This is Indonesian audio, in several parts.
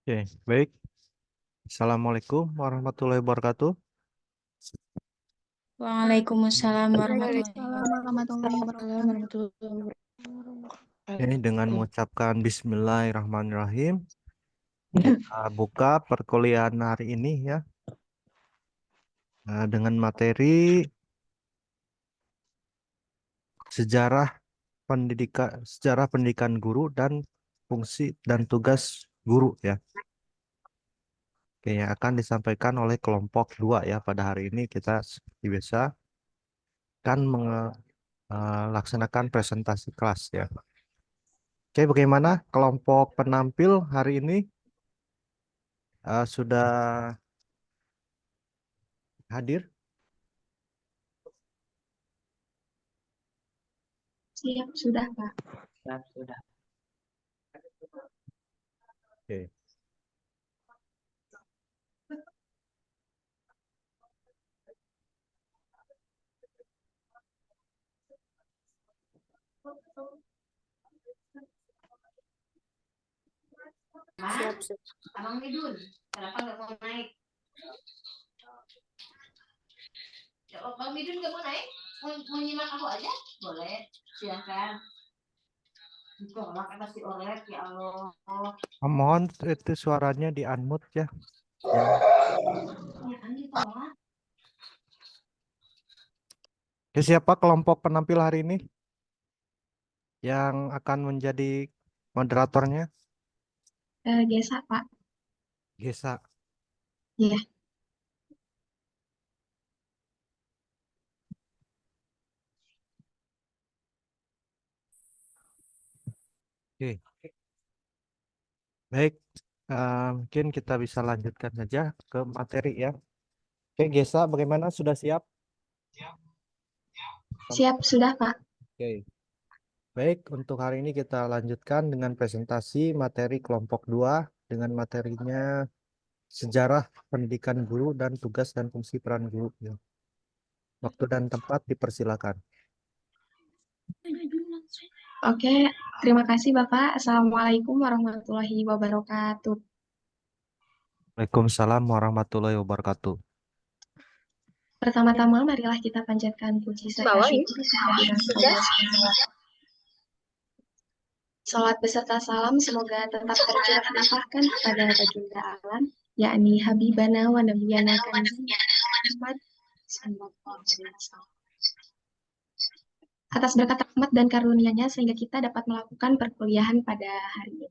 Oke, baik. Assalamualaikum warahmatullahi wabarakatuh. Waalaikumsalam Waalaikumsalam warahmatullahi wabarakatuh. Ini dengan mengucapkan Bismillahirrahmanirrahim, kita buka perkuliahan hari ini ya, dengan materi sejarah pendidikan guru dan fungsi dan tugas guru ya. Oke, yang akan disampaikan oleh kelompok 2 ya pada hari ini kita seperti biasa akan melaksanakan presentasi kelas ya. Oke, bagaimana kelompok penampil hari ini sudah hadir? Siap, sudah, Pak. Oke. Siap, siap. Abang Midun, kenapa nggak mau naik? Kalau Bang Midun nggak mau naik, mau nyimak aku aja? Boleh, silakan. Ditolak pasti oleh ya Allah. Mohon itu suaranya di unmute ya. Ya, Andi tolak. Oke, siapa kelompok penampil hari ini yang akan menjadi moderatornya? Gesa, Pak. Gesa. Ya, Oke, baik. Mungkin kita bisa lanjutkan saja ke materi ya. Oke, Gesa, bagaimana? Sudah siap? siap, sudah, Pak. Oke, baik. Untuk hari ini kita lanjutkan dengan presentasi materi kelompok 2 dengan materinya sejarah pendidikan guru dan tugas dan fungsi peran guru ya. Waktu dan tempat dipersilakan. Oke, terima kasih, Bapak. Assalamualaikum warahmatullahi wabarakatuh. Waalaikumsalam warahmatullahi wabarakatuh. Pertama-tama, marilah kita panjatkan puji serta syukur kepada Allah SWT. Salat beserta salam semoga tetap tercurah limpahkan kepada baginda alam, yakni Habibana wa Nabiyana Kanjeng Muhammad sallallahu alaihi wasallam. Atas berkat rahmat dan karunia-Nya sehingga kita dapat melakukan perkuliahan pada hari ini.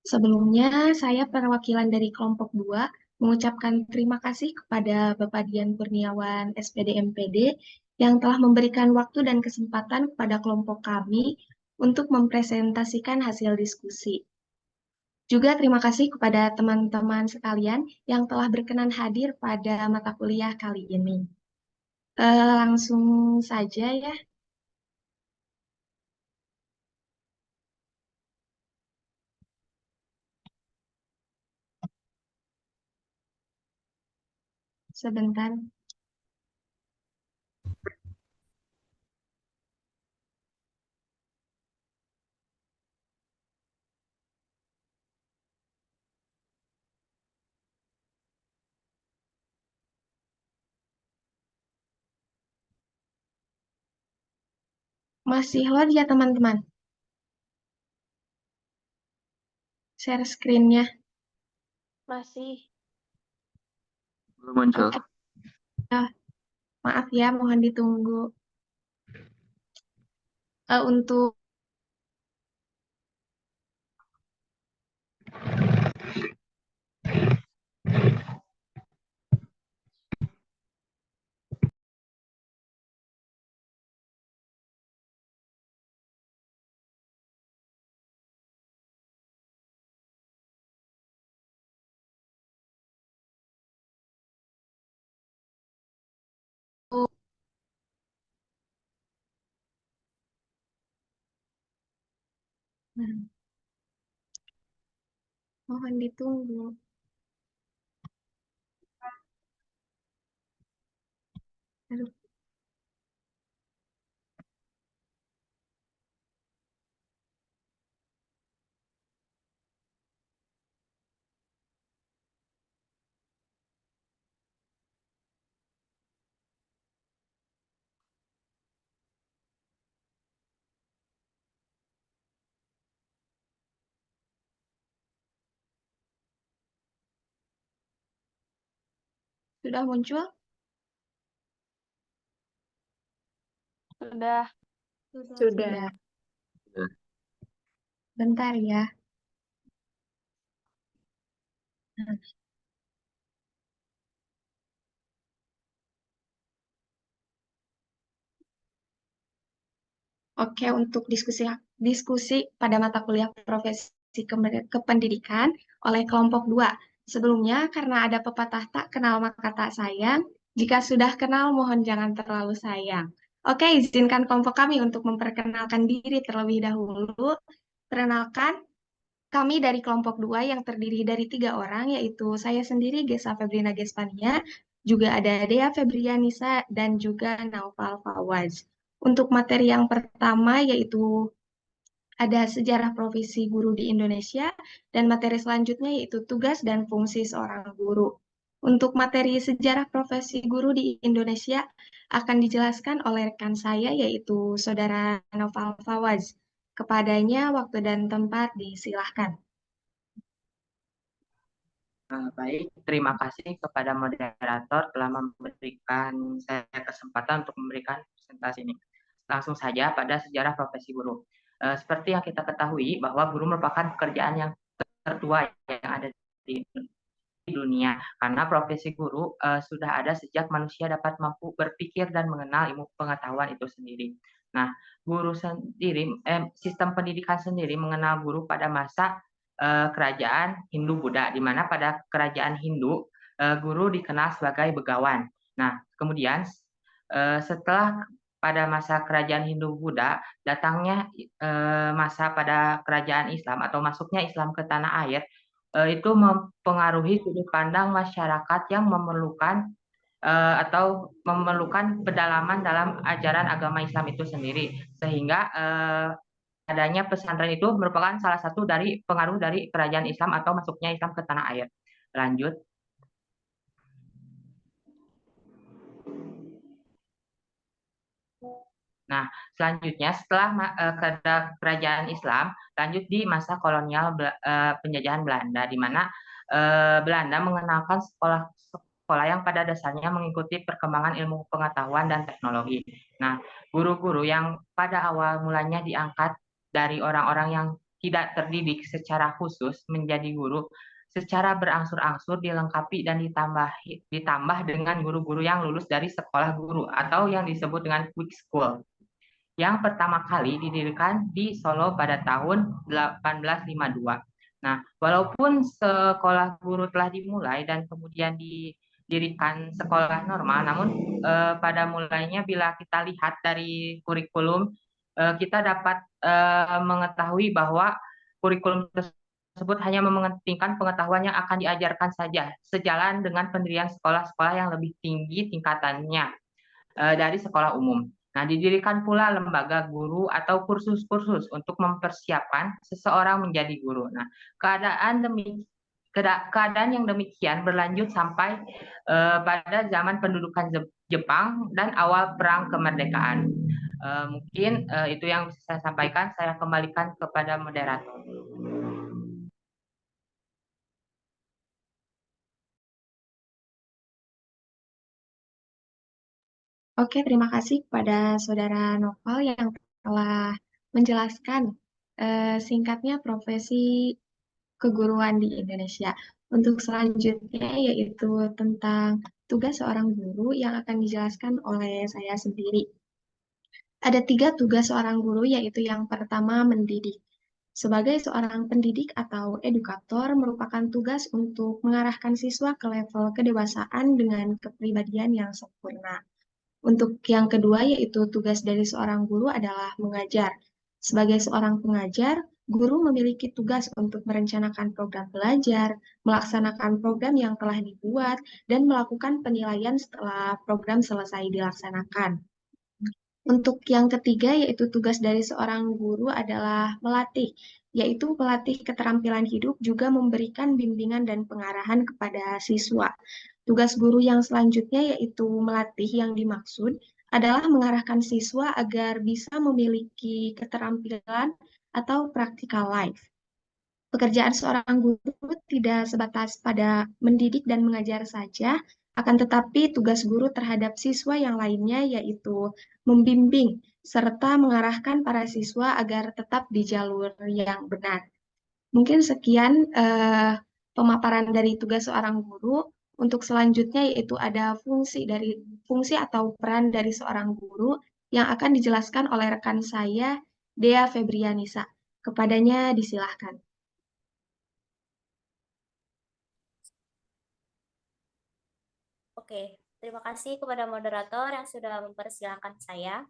Sebelumnya, saya perwakilan dari kelompok 2 mengucapkan terima kasih kepada Bapak Dian Kurniawan SPD MPD yang telah memberikan waktu dan kesempatan kepada kelompok kami untuk mempresentasikan hasil diskusi. Juga terima kasih kepada teman-teman sekalian yang telah berkenan hadir pada mata kuliah kali ini. Langsung saja ya. Sebentar. Masih load ya teman-teman? Share screen-nya. Masih. Belum muncul. Oke. Maaf ya, mohon ditunggu. Untuk mohon ditunggu. Aduh. Sudah muncul? Sudah. Sudah. Bentar ya. Oke, untuk diskusi pada mata kuliah profesi kependidikan oleh kelompok 2. Sebelumnya, karena ada pepatah tak kenal maka tak sayang, jika sudah kenal mohon jangan terlalu sayang. Oke, izinkan kelompok kami untuk memperkenalkan diri terlebih dahulu. Perkenalkan, kami dari kelompok 2 yang terdiri dari 3 orang, yaitu saya sendiri, Gesa Febrina Gespania, juga ada Dea Febrianisa, dan juga Naufal Fawaz. Untuk materi yang pertama yaitu ada sejarah profesi guru di Indonesia, dan materi selanjutnya yaitu tugas dan fungsi seorang guru. Untuk materi sejarah profesi guru di Indonesia akan dijelaskan oleh rekan saya yaitu Saudara Naufal Fawaz. Kepadanya waktu dan tempat disilahkan. Baik, terima kasih kepada moderator telah memberikan saya kesempatan untuk memberikan presentasi ini. Langsung saja pada sejarah profesi guru. Seperti yang kita ketahui bahwa guru merupakan pekerjaan yang tertua yang ada di dunia, karena profesi guru sudah ada sejak manusia dapat mampu berpikir dan mengenal ilmu pengetahuan itu sendiri. Nah, guru sendiri, sistem pendidikan sendiri mengenal guru pada masa kerajaan Hindu-Buddha, di mana pada kerajaan Hindu guru dikenal sebagai begawan. Nah, kemudian setelah pada masa kerajaan Hindu-Buddha datangnya masa pada kerajaan Islam atau masuknya Islam ke tanah air, itu mempengaruhi sudut pandang masyarakat yang memerlukan atau memerlukan pedalaman dalam ajaran agama Islam itu sendiri, sehingga adanya pesantren itu merupakan salah satu dari pengaruh dari kerajaan Islam atau masuknya Islam ke tanah air. Lanjut. Nah, selanjutnya setelah kerajaan Islam, lanjut di masa kolonial penjajahan Belanda, di mana Belanda mengenalkan sekolah yang pada dasarnya mengikuti perkembangan ilmu pengetahuan dan teknologi. Nah, guru-guru yang pada awal mulanya diangkat dari orang-orang yang tidak terdidik secara khusus menjadi guru, secara berangsur-angsur dilengkapi dan ditambah dengan guru-guru yang lulus dari sekolah guru atau yang disebut dengan quick school, yang pertama kali didirikan di Solo pada tahun 1852. Nah, walaupun sekolah guru telah dimulai dan kemudian didirikan sekolah normal, namun pada mulainya bila kita lihat dari kurikulum, kita dapat mengetahui bahwa kurikulum tersebut hanya mementingkan pengetahuan yang akan diajarkan saja, sejalan dengan pendirian sekolah-sekolah yang lebih tinggi tingkatannya dari sekolah umum. Nah, didirikan pula lembaga guru atau kursus-kursus untuk mempersiapkan seseorang menjadi guru. Nah, keadaan yang demikian berlanjut sampai pada zaman pendudukan Jepang dan awal perang kemerdekaan. Mungkin itu yang bisa saya sampaikan. Saya kembalikan kepada moderator. Oke, terima kasih kepada Saudara Noval yang telah menjelaskan singkatnya profesi keguruan di Indonesia. Untuk selanjutnya yaitu tentang tugas seorang guru yang akan dijelaskan oleh saya sendiri. Ada 3 tugas seorang guru, yaitu yang pertama mendidik. Sebagai seorang pendidik atau edukator merupakan tugas untuk mengarahkan siswa ke level kedewasaan dengan kepribadian yang sempurna. Untuk yang kedua yaitu tugas dari seorang guru adalah mengajar. Sebagai seorang pengajar, guru memiliki tugas untuk merencanakan program belajar, melaksanakan program yang telah dibuat, dan melakukan penilaian setelah program selesai dilaksanakan. Untuk yang ketiga yaitu tugas dari seorang guru adalah melatih, yaitu melatih keterampilan hidup juga memberikan bimbingan dan pengarahan kepada siswa. Tugas guru yang selanjutnya yaitu melatih yang dimaksud adalah mengarahkan siswa agar bisa memiliki keterampilan atau practical life. Pekerjaan seorang guru tidak sebatas pada mendidik dan mengajar saja, Akan tetapi tugas guru terhadap siswa yang lainnya yaitu membimbing serta mengarahkan para siswa agar tetap di jalur yang benar. Mungkin sekian pemaparan dari tugas seorang guru. Untuk selanjutnya yaitu ada fungsi atau peran dari seorang guru yang akan dijelaskan oleh rekan saya, Dea Febrianisa. Kepadanya disilahkan. Oke, terima kasih kepada moderator yang sudah mempersilahkan saya.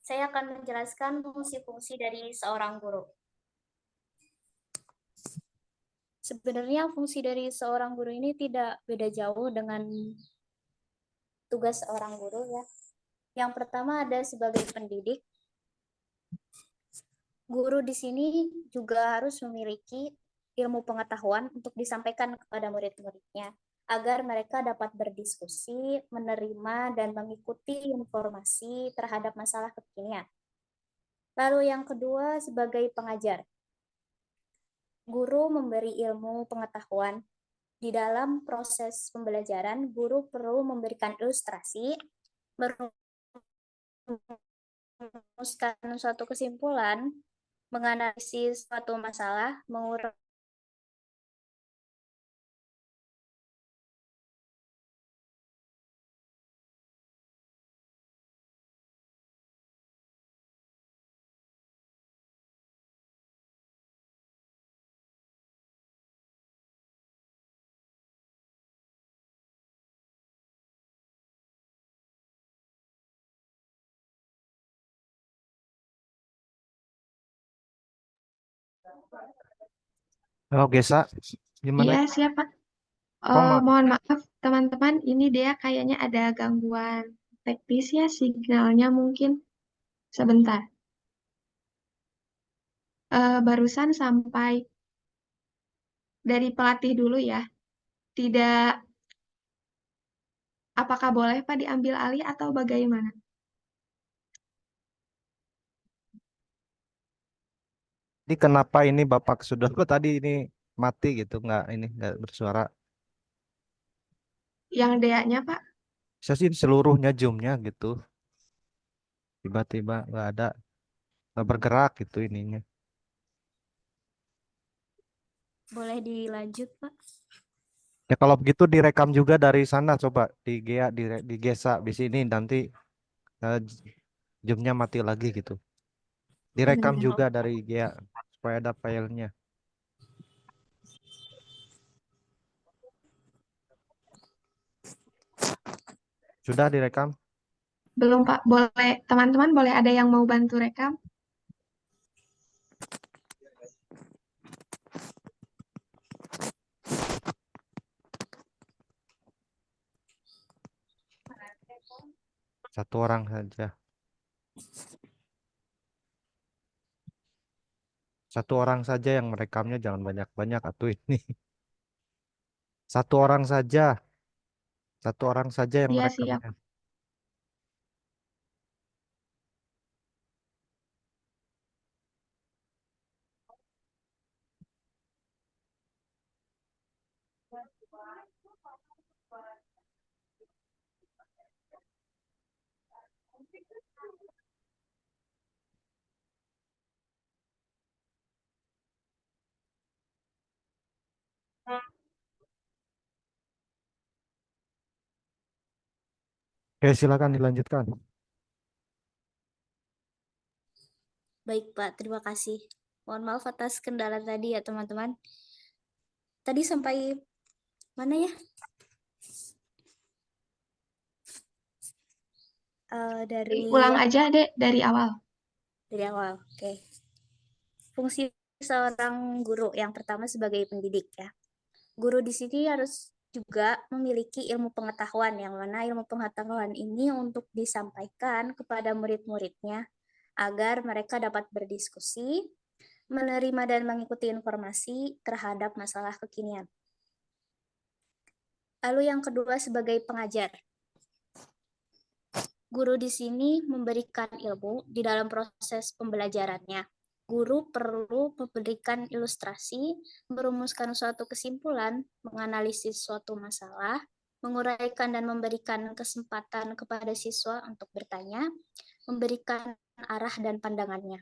Saya akan menjelaskan fungsi-fungsi dari seorang guru. Sebenarnya fungsi dari seorang guru ini tidak beda jauh dengan tugas seorang guru ya. Yang pertama ada sebagai pendidik. Guru di sini juga harus memiliki ilmu pengetahuan untuk disampaikan kepada murid-muridnya, agar mereka dapat berdiskusi, menerima, dan mengikuti informasi terhadap masalah kekinian. Lalu yang kedua sebagai pengajar. Guru memberi ilmu pengetahuan. Di dalam proses pembelajaran, guru perlu memberikan ilustrasi, merumuskan suatu kesimpulan, menganalisis suatu masalah, mengurai Halo Gesa, gimana? Iya, siapa? Kok Mohon maaf, teman-teman. Ini Dea kayaknya ada gangguan teknis ya, signalnya mungkin. Sebentar. Barusan sampai dari pelatih dulu ya. Tidak, apakah boleh Pak diambil alih atau bagaimana? Ini kenapa ini Bapak sudah tadi ini mati gitu, nggak bersuara. Yang Dea-nya Pak? Saya sih seluruhnya zoomnya gitu, tiba-tiba nggak bergerak gitu ininya. boleh dilanjut, Pak? Ya kalau begitu direkam juga dari sana, coba di Gesa di sini nanti eh, zoomnya mati lagi gitu. Direkam Sebentar. juga dari Gea supaya ada filenya. Sudah direkam? Belum Pak, boleh teman-teman boleh ada yang mau bantu rekam? Satu orang saja. Satu orang saja yang merekamnya, jangan banyak-banyak atuh ini. Satu orang saja. Satu orang saja yang Iya, siap. merekamnya. Oke, silakan dilanjutkan. Baik, Pak. Terima kasih. Mohon maaf atas kendala tadi ya, teman-teman. Tadi sampai mana ya? Dari Ulang aja, Dek, dari awal. awal. Oke. Fungsi seorang guru yang pertama sebagai pendidik ya. Guru di sini harus juga memiliki ilmu pengetahuan, yang mana ilmu pengetahuan ini untuk disampaikan kepada murid-muridnya agar mereka dapat berdiskusi, menerima dan mengikuti informasi terhadap masalah kekinian. Lalu yang kedua sebagai pengajar. Guru di sini memberikan ilmu di dalam proses pembelajarannya. Guru perlu memberikan ilustrasi, merumuskan suatu kesimpulan, menganalisis suatu masalah, menguraikan dan memberikan kesempatan kepada siswa untuk bertanya, memberikan arah dan pandangannya.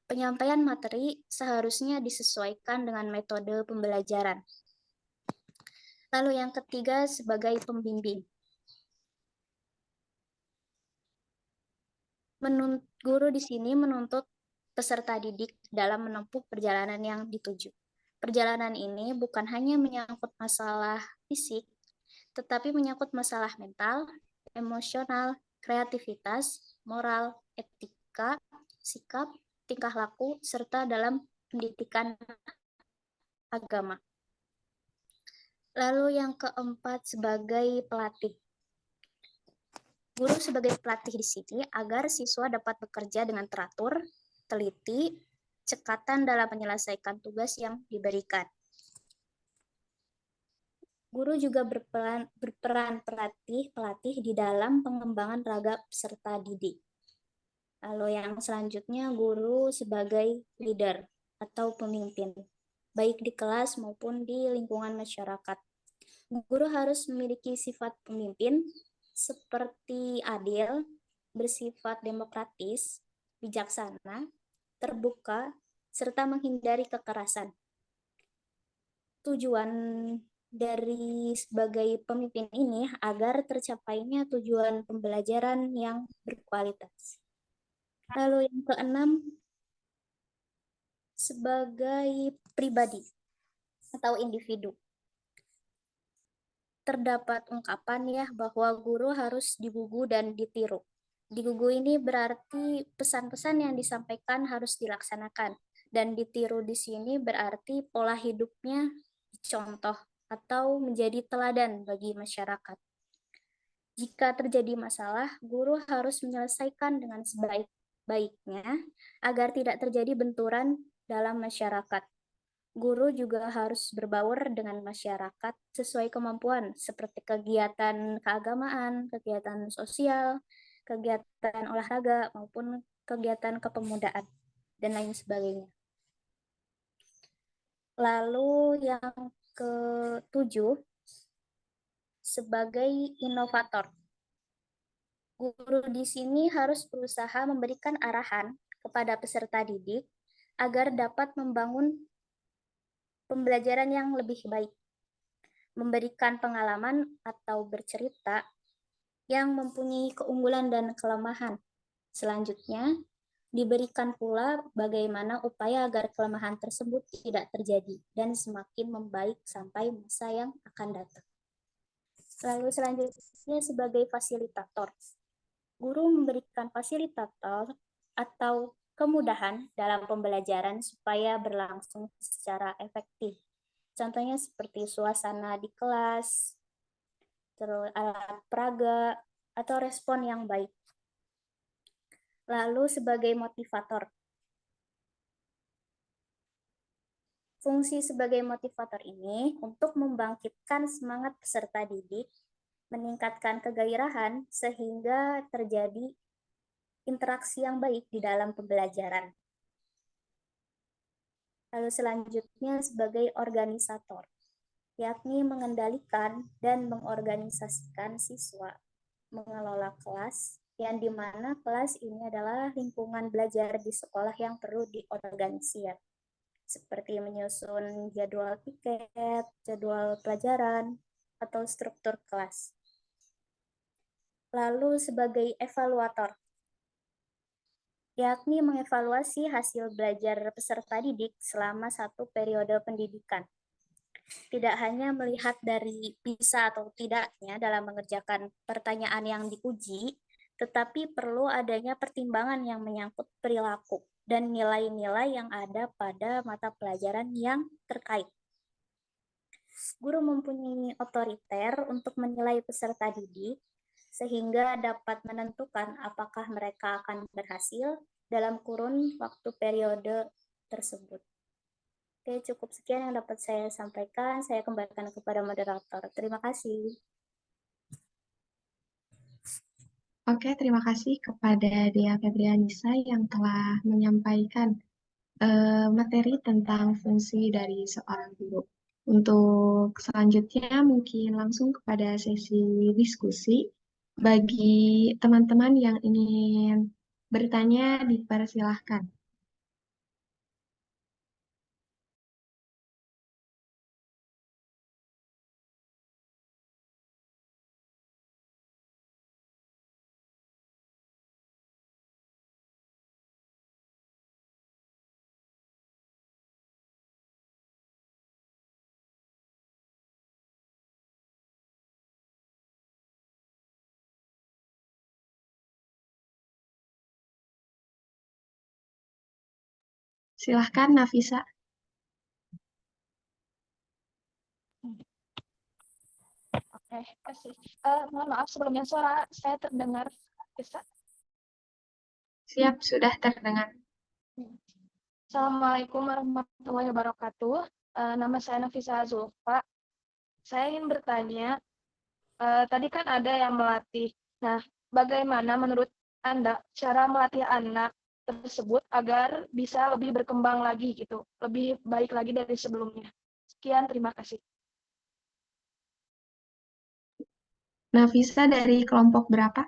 Penyampaian materi seharusnya disesuaikan dengan metode pembelajaran. Lalu yang ketiga, sebagai pembimbing. Guru di sini menuntut peserta didik dalam menempuh perjalanan yang dituju. Perjalanan ini bukan hanya menyangkut masalah fisik, tetapi menyangkut masalah mental, emosional, kreativitas, moral, etika, sikap, tingkah laku, serta dalam pendidikan agama. Lalu yang keempat, sebagai pelatih. Guru sebagai pelatih di sini agar siswa dapat bekerja dengan teratur, teliti, cekatan dalam menyelesaikan tugas yang diberikan. Guru juga berperan pelatih di dalam pengembangan raga peserta didik. Lalu yang selanjutnya, guru sebagai leader atau pemimpin, baik di kelas maupun di lingkungan masyarakat. Guru harus memiliki sifat pemimpin, seperti adil, bersifat demokratis, bijaksana, terbuka, serta menghindari kekerasan. Tujuan dari sebagai pemimpin ini agar tercapainya tujuan pembelajaran yang berkualitas. Lalu yang keenam, sebagai pribadi atau individu. Terdapat ungkapan ya bahwa guru harus digugu dan ditiru. Digugu ini berarti pesan-pesan yang disampaikan harus dilaksanakan, dan ditiru di sini berarti pola hidupnya dicontoh atau menjadi teladan bagi masyarakat. Jika terjadi masalah, guru harus menyelesaikan dengan sebaik-baiknya agar tidak terjadi benturan dalam masyarakat. Guru juga harus berbaur dengan masyarakat sesuai kemampuan, seperti kegiatan keagamaan, kegiatan sosial, kegiatan olahraga, maupun kegiatan kepemudaan, dan lain sebagainya. Lalu yang ketujuh, sebagai inovator. Guru di sini harus berusaha memberikan arahan kepada peserta didik agar dapat membangun pembelajaran yang lebih baik, memberikan pengalaman atau bercerita yang mempunyai keunggulan dan kelemahan. Selanjutnya, diberikan pula bagaimana upaya agar kelemahan tersebut tidak terjadi dan semakin membaik sampai masa yang akan datang. Lalu selanjutnya, sebagai fasilitator. Guru memberikan fasilitator atau kemudahan dalam pembelajaran supaya berlangsung secara efektif. Contohnya seperti suasana di kelas, terus alat peraga, atau respon yang baik. Lalu sebagai motivator. Fungsi sebagai motivator ini untuk membangkitkan semangat peserta didik, meningkatkan kegairahan sehingga terjadi interaksi yang baik di dalam pembelajaran. Lalu selanjutnya sebagai organisator, yakni mengendalikan dan mengorganisasikan siswa, mengelola kelas, yang dimana kelas ini adalah lingkungan belajar di sekolah yang perlu diorganisir, seperti menyusun jadwal piket, jadwal pelajaran, atau struktur kelas. Lalu sebagai evaluator, yakni mengevaluasi hasil belajar peserta didik selama satu periode pendidikan. Tidak hanya melihat dari bisa atau tidaknya dalam mengerjakan pertanyaan yang diuji, tetapi perlu adanya pertimbangan yang menyangkut perilaku dan nilai-nilai yang ada pada mata pelajaran yang terkait. Guru mempunyai otoriter untuk menilai peserta didik, sehingga dapat menentukan apakah mereka akan berhasil dalam kurun waktu periode tersebut. Oke, cukup sekian yang dapat saya sampaikan. Saya kembalikan kepada moderator. Terima kasih. Oke, terima kasih kepada Dea Febrianisa yang telah menyampaikan materi tentang fungsi dari seorang guru. Untuk selanjutnya mungkin langsung kepada sesi diskusi. Bagi teman-teman yang ingin bertanya, dipersilahkan. Silahkan, Nafisa. Oke, kasih. Mohon maaf sebelumnya suara saya terdengar bisa. Siap, sudah terdengar. Assalamualaikum warahmatullahi wabarakatuh. Nama saya Nafisa Zulfa. Saya ingin bertanya, tadi kan ada yang melatih. Nah, bagaimana menurut Anda cara melatih anak tersebut agar bisa lebih berkembang lagi gitu, lebih baik lagi dari sebelumnya? Sekian, terima kasih. Nafisa dari kelompok berapa?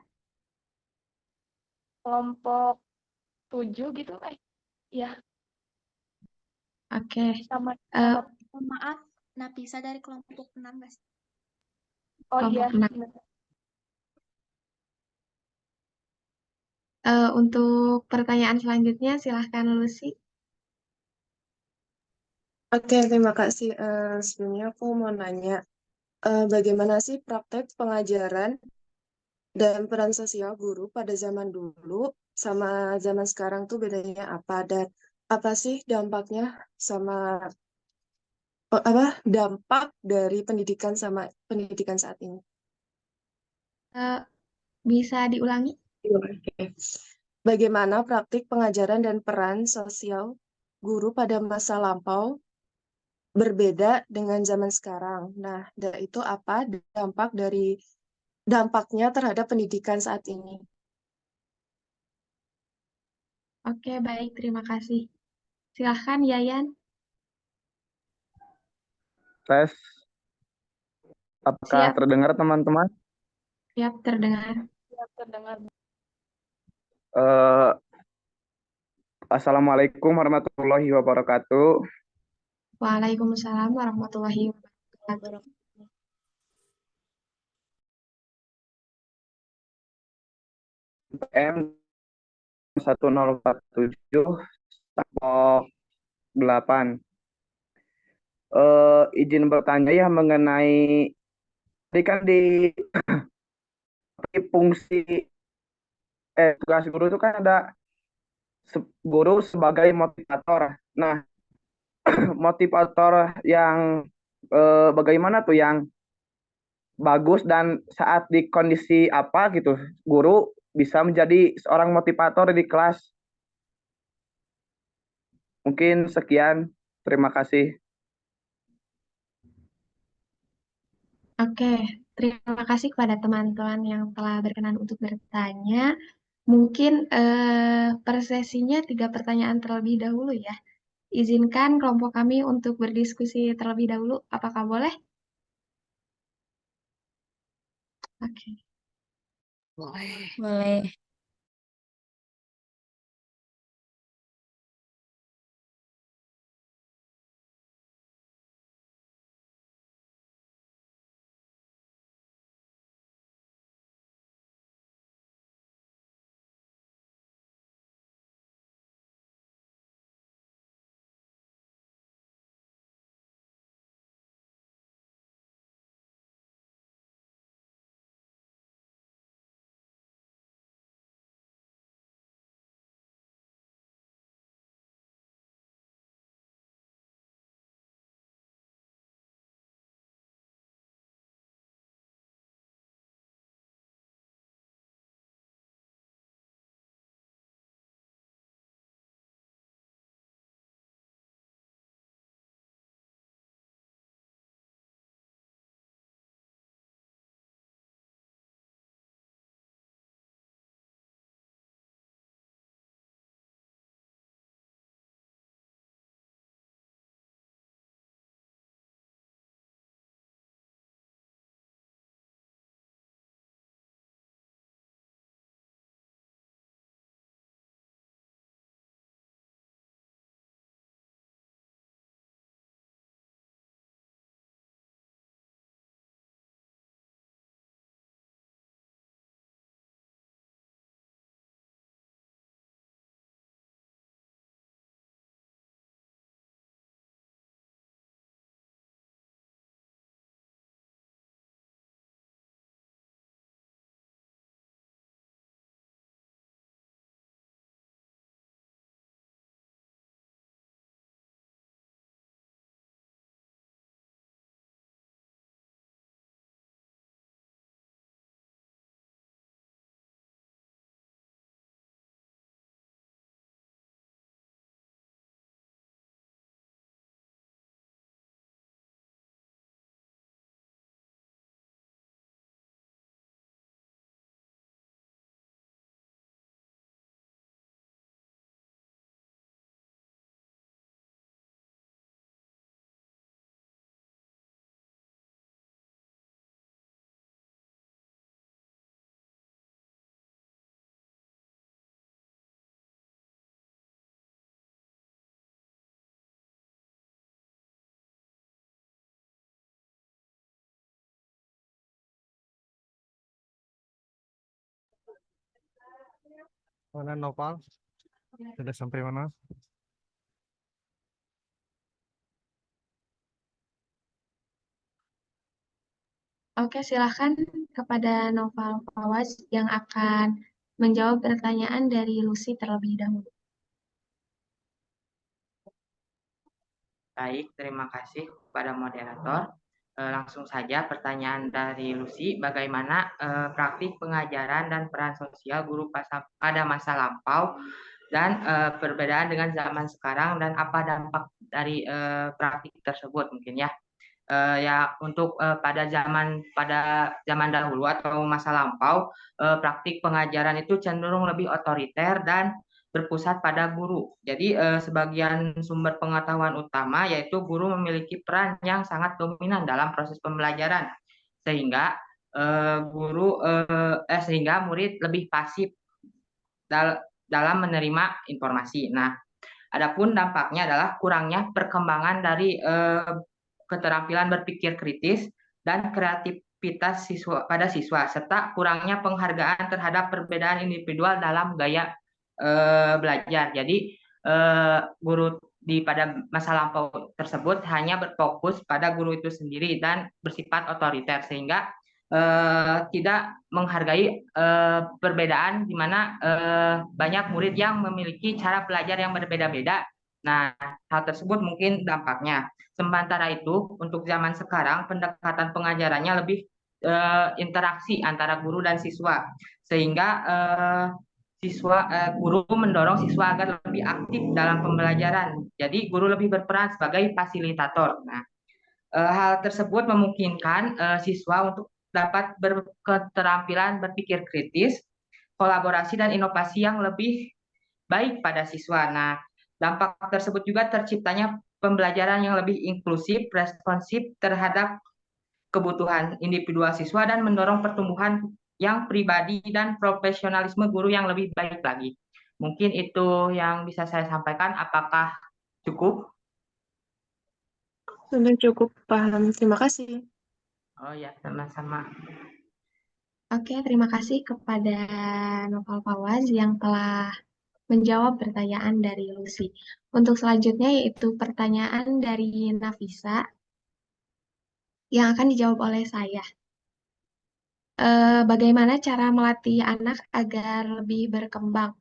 Kelompok 7 gitu, ya, Oke. sama, Eh, sama. Maaf, Nafisa dari kelompok 6, Mas. Oh iya, kelompok 6. benar. Untuk pertanyaan selanjutnya, silahkan Lucy. Oke, terima kasih. Sebelumnya aku mau nanya, bagaimana sih praktek pengajaran dan peran sosial guru pada zaman dulu sama zaman sekarang tuh bedanya apa? Dan apa sih dampaknya sama apa dampak dari pendidikan sama pendidikan saat ini? Eh, Bisa diulangi? Oke. Bagaimana praktik pengajaran dan peran sosial guru pada masa lampau berbeda dengan zaman sekarang? Nah, itu apa dampaknya terhadap pendidikan saat ini? Oke, baik. Terima kasih. Silahkan, Yayan. Tes, apakah Siap, terdengar teman-teman? siap terdengar. Ya, terdengar. Eh, Assalamualaikum warahmatullahi wabarakatuh. Waalaikumsalam warahmatullahi wabarakatuh. M 1047 Sampok 8. Izin bertanya ya mengenai tadi kan di fungsi tugas guru itu kan ada guru sebagai motivator. Nah, motivator yang bagaimana tuh yang bagus dan saat di kondisi apa gitu guru bisa menjadi seorang motivator di kelas. Mungkin sekian, terima kasih. Oke, terima kasih kepada teman-teman yang telah berkenan untuk bertanya. Mungkin per sesinya 3 pertanyaan terlebih dahulu ya. Izinkan kelompok kami untuk berdiskusi terlebih dahulu. Apakah boleh? Oke. Boleh. Mana Noval? Sudah sampai mana? Oke, silahkan kepada Noval Fawaz yang akan menjawab pertanyaan dari Lucy terlebih dahulu. Baik, terima kasih kepada moderator. Langsung saja pertanyaan dari Lucy, bagaimana praktik pengajaran dan peran sosial guru pada masa lampau dan perbedaan dengan zaman sekarang dan apa dampak dari praktik tersebut mungkin ya. Ya untuk pada zaman dahulu atau masa lampau praktik pengajaran itu cenderung lebih otoriter dan berpusat pada guru. Jadi sebagian sumber pengetahuan utama yaitu guru memiliki peran yang sangat dominan dalam proses pembelajaran sehingga sehingga murid lebih pasif dalam menerima informasi. Nah, adapun dampaknya adalah kurangnya perkembangan dari keterampilan berpikir kritis dan kreativitas pada siswa serta kurangnya penghargaan terhadap perbedaan individual dalam gaya belajar. Jadi guru pada masa lampau tersebut hanya berfokus pada guru itu sendiri dan bersifat otoriter sehingga tidak menghargai perbedaan di mana banyak murid yang memiliki cara belajar yang berbeda-beda. Nah, hal tersebut mungkin dampaknya. Sementara itu, untuk zaman sekarang pendekatan pengajarannya lebih interaksi antara guru dan siswa, sehingga guru mendorong siswa agar lebih aktif dalam pembelajaran. Jadi guru lebih berperan sebagai fasilitator. Nah, hal tersebut memungkinkan siswa untuk dapat berketerampilan berpikir kritis, kolaborasi dan inovasi yang lebih baik pada siswa. Nah, dampak tersebut juga terciptanya pembelajaran yang lebih inklusif, responsif terhadap kebutuhan individual siswa dan mendorong pertumbuhan yang pribadi dan profesionalisme guru yang lebih baik lagi. Mungkin itu yang bisa saya sampaikan. Apakah cukup? Sudah cukup paham. Terima kasih. Oh ya, sama-sama. Oke, terima kasih kepada Noval Fawaz yang telah menjawab pertanyaan dari Lucy. Untuk selanjutnya yaitu pertanyaan dari Nafisa yang akan dijawab oleh saya. Bagaimana cara melatih anak agar lebih berkembang?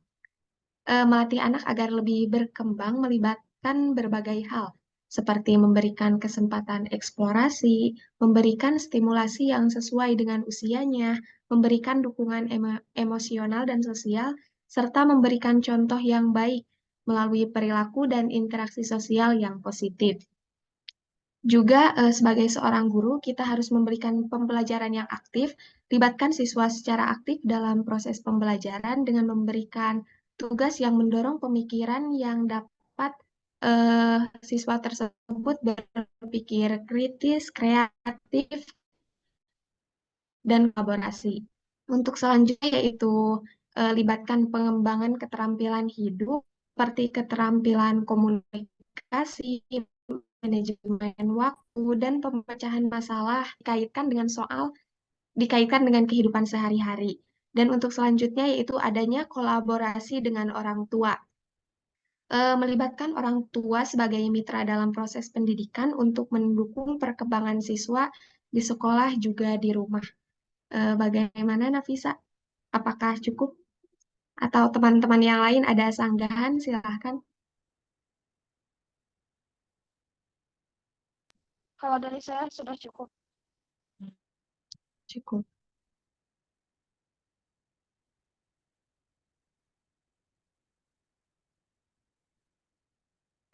Melatih anak agar lebih berkembang melibatkan berbagai hal, seperti memberikan kesempatan eksplorasi, memberikan stimulasi yang sesuai dengan usianya, memberikan dukungan emosional dan sosial, serta memberikan contoh yang baik melalui perilaku dan interaksi sosial yang positif. Juga sebagai seorang guru, kita harus memberikan pembelajaran yang aktif, libatkan siswa secara aktif dalam proses pembelajaran dengan memberikan tugas yang mendorong pemikiran yang dapat siswa tersebut berpikir kritis, kreatif, dan kolaborasi. Untuk selanjutnya yaitu libatkan pengembangan keterampilan hidup seperti keterampilan komunikasi, manajemen waktu, dan pemecahan masalah dikaitkan dengan kehidupan sehari-hari. Dan untuk selanjutnya yaitu adanya kolaborasi dengan orang tua. Melibatkan orang tua sebagai mitra dalam proses pendidikan untuk mendukung perkembangan siswa di sekolah juga di rumah. Bagaimana Nafisa? Apakah cukup? Atau teman-teman yang lain ada sanggahan? Silahkan. Kalau dari saya sudah cukup. Cukup.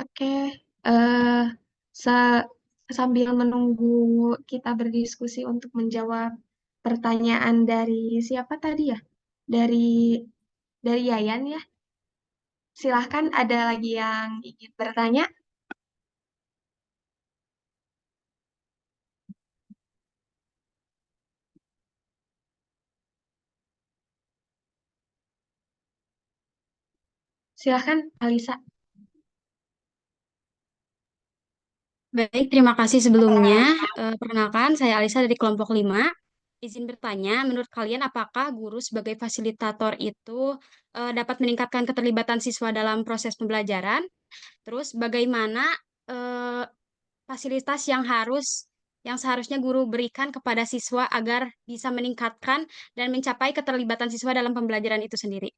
Oke, sambil menunggu kita berdiskusi untuk menjawab pertanyaan dari siapa tadi ya? Dari Yayan ya. Silahkan, ada lagi yang ingin bertanya? Silahkan, Alisa. Baik, terima kasih sebelumnya. Perkenalkan, saya Alisa dari kelompok 5 izin bertanya, menurut kalian apakah guru sebagai fasilitator itu dapat meningkatkan keterlibatan siswa dalam proses pembelajaran? Terus bagaimana eh, fasilitas yang seharusnya guru berikan kepada siswa agar bisa meningkatkan dan mencapai keterlibatan siswa dalam pembelajaran itu sendiri?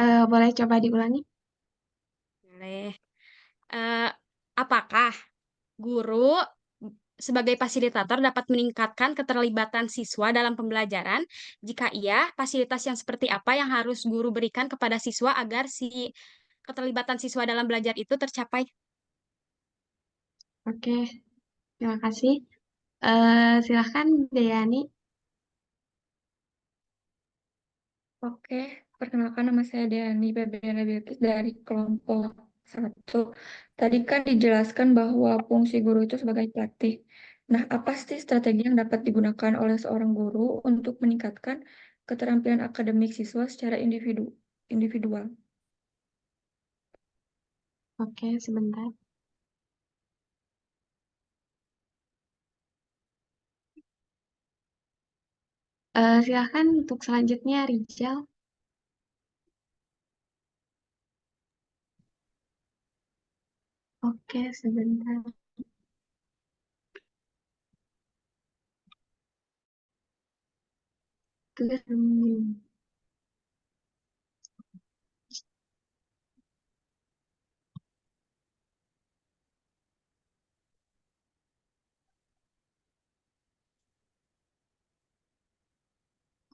Boleh coba diulangi? Boleh. Eh, apakah guru sebagai fasilitator dapat meningkatkan keterlibatan siswa dalam pembelajaran? Jika iya, fasilitas yang seperti apa yang harus guru berikan kepada siswa agar si keterlibatan siswa dalam belajar itu tercapai? Oke, terima kasih. Silahkan Deyani. Oke, perkenalkan nama saya Deani Febriana Bilkis dari kelompok 1. Tadi kan dijelaskan bahwa fungsi guru itu sebagai pelatih. Nah, apa sih strategi yang dapat digunakan oleh seorang guru untuk meningkatkan keterampilan akademik siswa secara individual? Oke, sebentar. Silahkan untuk selanjutnya Rijal. Oke, sebentar. Tugas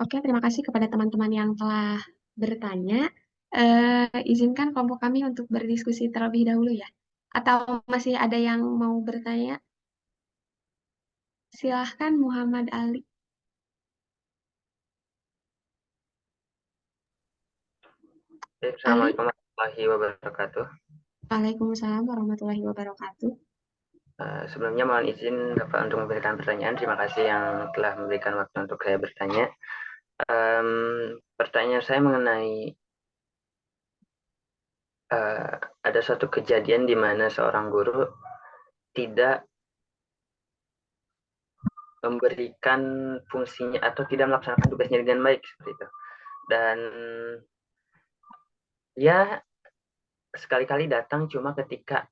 Oke, terima kasih kepada teman-teman yang telah bertanya. Izinkan kelompok kami untuk berdiskusi terlebih dahulu ya. Atau masih ada yang mau bertanya? Silahkan Muhammad Ali. Ali. Assalamualaikum warahmatullahi wabarakatuh. Waalaikumsalam warahmatullahi wabarakatuh. Sebelumnya mohon izin Bapak untuk memberikan pertanyaan. Terima kasih yang telah memberikan waktu untuk saya bertanya. Pertanyaan saya mengenai ada suatu kejadian di mana seorang guru tidak memberikan fungsinya atau tidak melaksanakan tugasnya dengan baik seperti itu. Dan ya sekali-kali datang cuma ketika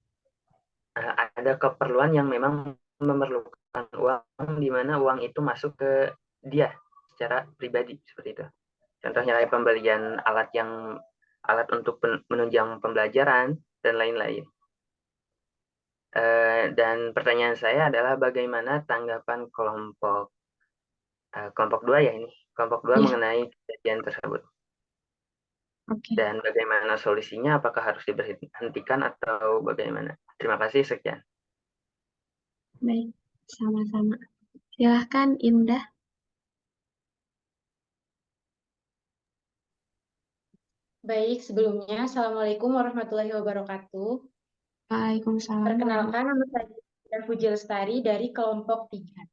ada keperluan yang memang memerlukan uang, di mana uang itu masuk ke dia secara pribadi seperti itu. Contohnya kayak pembelian alat untuk menunjang pembelajaran dan lain-lain. Dan pertanyaan saya adalah bagaimana tanggapan kelompok 2 ya ini, kelompok 2 mengenai kejadian tersebut. Dan bagaimana solusinya, apakah harus diberhentikan atau bagaimana? Terima kasih, sekian. Baik, sama-sama. Silahkan Indah. Baik, sebelumnya Assalamualaikum warahmatullahi wabarakatuh. Waalaikumsalam. Perkenalkan, nama saya Puji Lestari dari kelompok 3.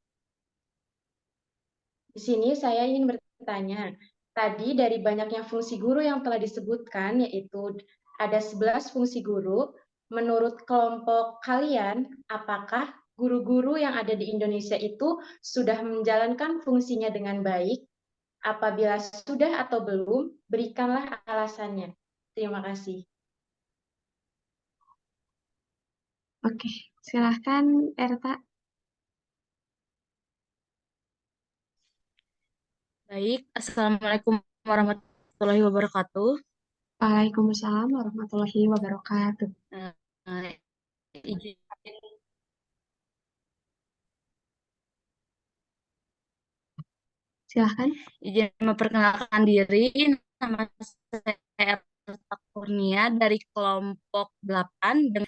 Di sini saya ingin bertanya, tadi dari banyaknya fungsi guru yang telah disebutkan, yaitu ada 11 fungsi guru, menurut kelompok kalian, apakah guru-guru yang ada di Indonesia itu sudah menjalankan fungsinya dengan baik? Apabila sudah atau belum, berikanlah alasannya. Terima kasih. Oke, silahkan Erta. Baik, Assalamualaikum warahmatullahi wabarakatuh. Waalaikumsalam warahmatullahi wabarakatuh. Izin Silahkan. Izin memperkenalkan diri, nama saya Erta Kurnia dari kelompok 8.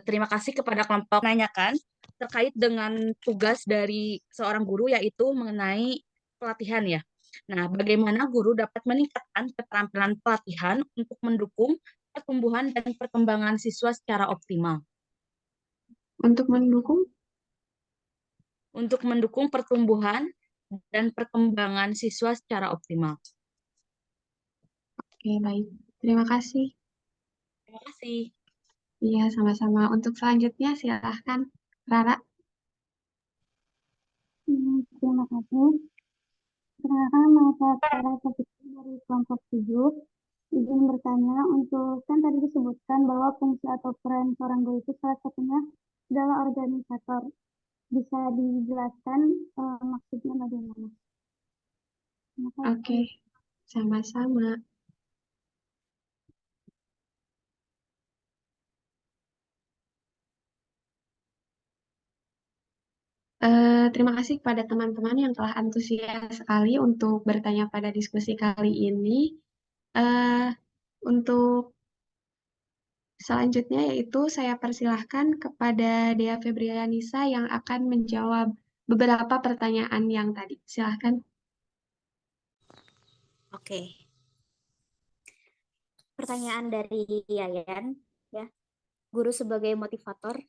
Terima kasih kepada kelompok menanyakan terkait dengan tugas dari seorang guru yaitu mengenai pelatihan ya. Nah, bagaimana guru dapat meningkatkan keterampilan pelatihan untuk mendukung pertumbuhan dan perkembangan siswa secara optimal? Untuk mendukung? Untuk mendukung pertumbuhan dan perkembangan siswa secara optimal. Oke, baik. Terima kasih. Terima kasih. Iya, sama-sama. Untuk selanjutnya, silahkan Rara. Terima kasih. Perkenalkan, nama saya Sarah Sapitri dari kelompok 7. Izin bertanya, untuk kan tadi disebutkan bahwa fungsi atau peran seorang guru itu salah satunya adalah organisator. Bisa dijelaskan maksudnya bagaimana? Terima kasih. Oke, sama-sama. Terima kasih kepada teman-teman yang telah antusias sekali untuk bertanya pada diskusi kali ini. Eh, Untuk selanjutnya yaitu saya persilahkan kepada Dea Febrianisa yang akan menjawab beberapa pertanyaan yang tadi. Silahkan. Oke. Pertanyaan dari Yayan, ya. Guru sebagai motivator,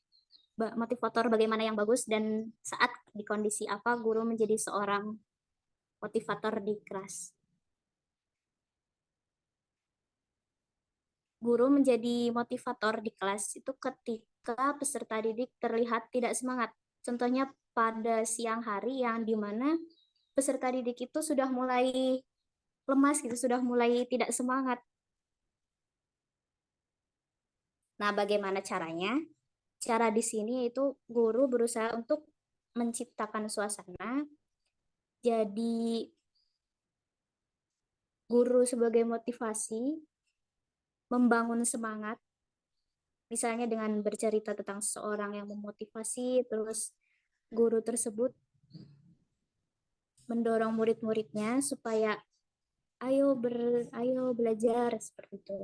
bagaimana yang bagus dan saat di kondisi apa guru menjadi seorang motivator di kelas. Guru menjadi motivator di kelas itu ketika peserta didik terlihat tidak semangat. Contohnya pada siang hari yang dimana peserta didik itu sudah mulai lemas gitu, sudah mulai tidak semangat. Nah, bagaimana caranya? Cara di sini yaitu guru berusaha untuk menciptakan suasana. Jadi guru sebagai motivasi, membangun semangat, misalnya dengan bercerita tentang seseorang yang memotivasi, terus guru tersebut mendorong murid-muridnya supaya ayo belajar seperti itu.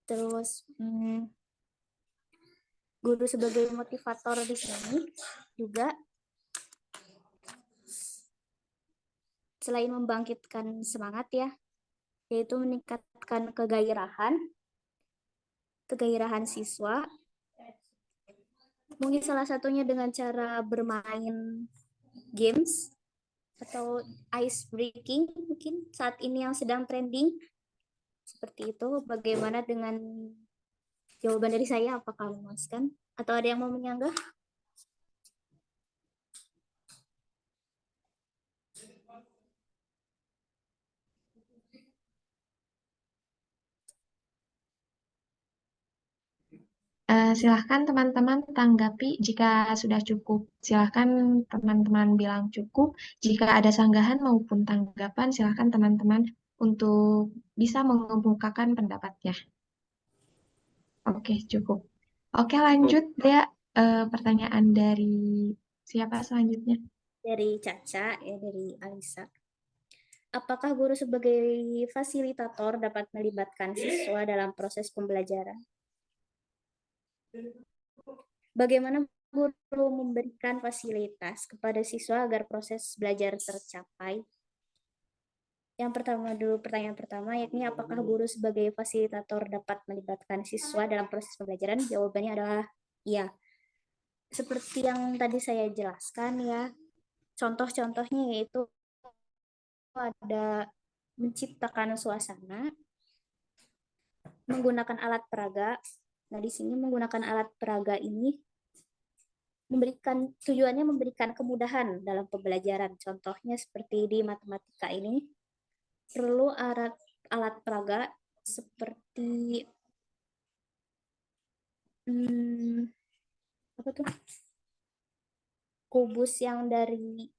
Terus guru sebagai motivator di sini juga selain membangkitkan semangat ya, yaitu meningkatkan kegairahan siswa. Mungkin salah satunya dengan cara bermain games atau ice breaking mungkin saat ini yang sedang trending. Seperti itu. Bagaimana dengan jawaban dari saya? Apakah memuaskan? Atau ada yang mau menyanggah? Silahkan teman-teman tanggapi jika sudah cukup. Silahkan teman-teman bilang cukup. Jika ada sanggahan maupun tanggapan, silahkan teman-teman untuk bisa mengemukakan pendapatnya. Oke, cukup. Oke, lanjut ya. Pertanyaan dari siapa selanjutnya? Dari Caca, ya dari Alisa. Apakah guru sebagai fasilitator dapat melibatkan siswa dalam proses pembelajaran? Bagaimana guru memberikan fasilitas kepada siswa agar proses belajar tercapai? Yang pertama dulu, pertanyaan pertama, yakni apakah guru sebagai fasilitator dapat melibatkan siswa dalam proses pembelajaran? Jawabannya adalah iya. Seperti yang tadi saya jelaskan ya, contoh-contohnya yaitu ada menciptakan suasana, menggunakan alat peraga. Nah, di sini menggunakan alat peraga ini tujuannya memberikan kemudahan dalam pembelajaran. Contohnya seperti di matematika ini perlu alat peraga seperti apa tuh? Kubus yang dari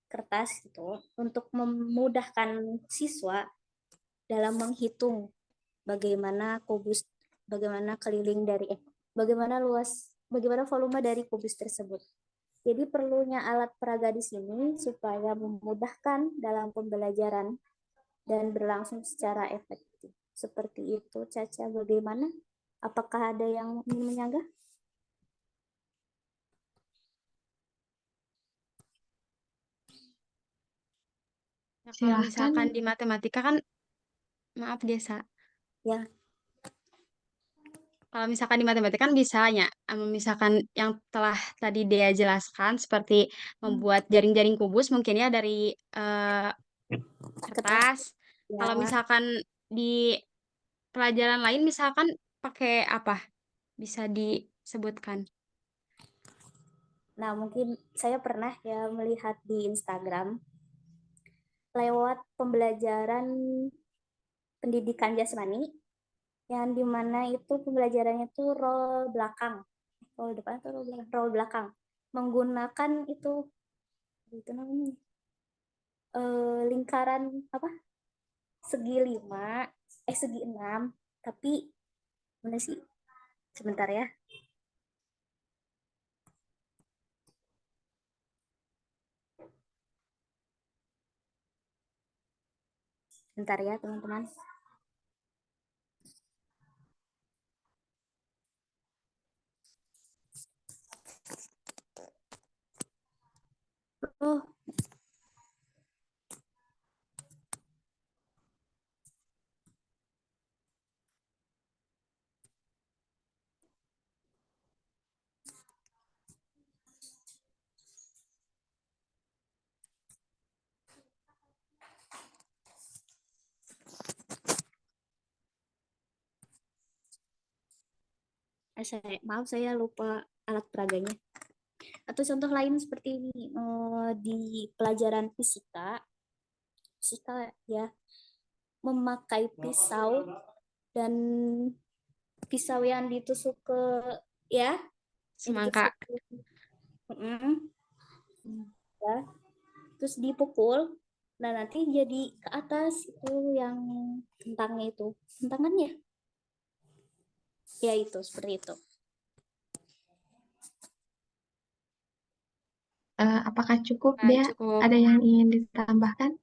kertas gitu untuk memudahkan siswa dalam menghitung bagaimana bagaimana volume dari kubus tersebut. Jadi perlunya alat peraga di sini supaya memudahkan dalam pembelajaran dan berlangsung secara efektif. Seperti itu, Caca, bagaimana? Apakah ada yang ingin menyanggah? Ya, kalau Silahkan. misalkan di matematika kan, maaf Desa, Ya, kalau misalkan di matematika kan bisa ya, misalkan yang telah tadi Dea jelaskan seperti membuat jaring-jaring kubus mungkin ya dari kertas. ya. Kalau misalkan di pelajaran lain misalkan pakai apa? Bisa disebutkan. Nah, mungkin saya pernah ya melihat di Instagram lewat pembelajaran pendidikan jasmani yang dimana itu pembelajarannya tuh role belakang, role depan atau role belakang, menggunakan itu namanya lingkaran apa segi 5 segi 6, tapi mana sih, sebentar ya. Bentar ya teman-teman. Oh, maaf saya lupa alat peraganya. Atau contoh lain seperti ini di pelajaran fisika ya, memakai pisau dan pisau yang ditusuk ke ya Semangka. Ya, terus dipukul, nah nanti jadi ke atas itu yang kentangnya itu kentangannya ya, itu seperti itu. Apakah cukup, Nah, Dea? cukup. Ada yang ingin ditambahkan?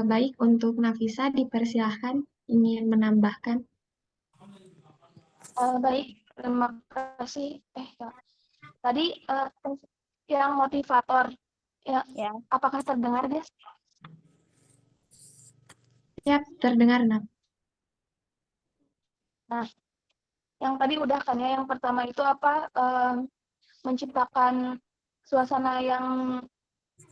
Baik, untuk Nafisa dipersilahkan ingin menambahkan. Baik, terima kasih. Tadi yang motivator, ya, apakah terdengar, Des? Ya, terdengar, Naf. Nah, yang tadi udah kan ya, yang pertama itu apa, menciptakan suasana yang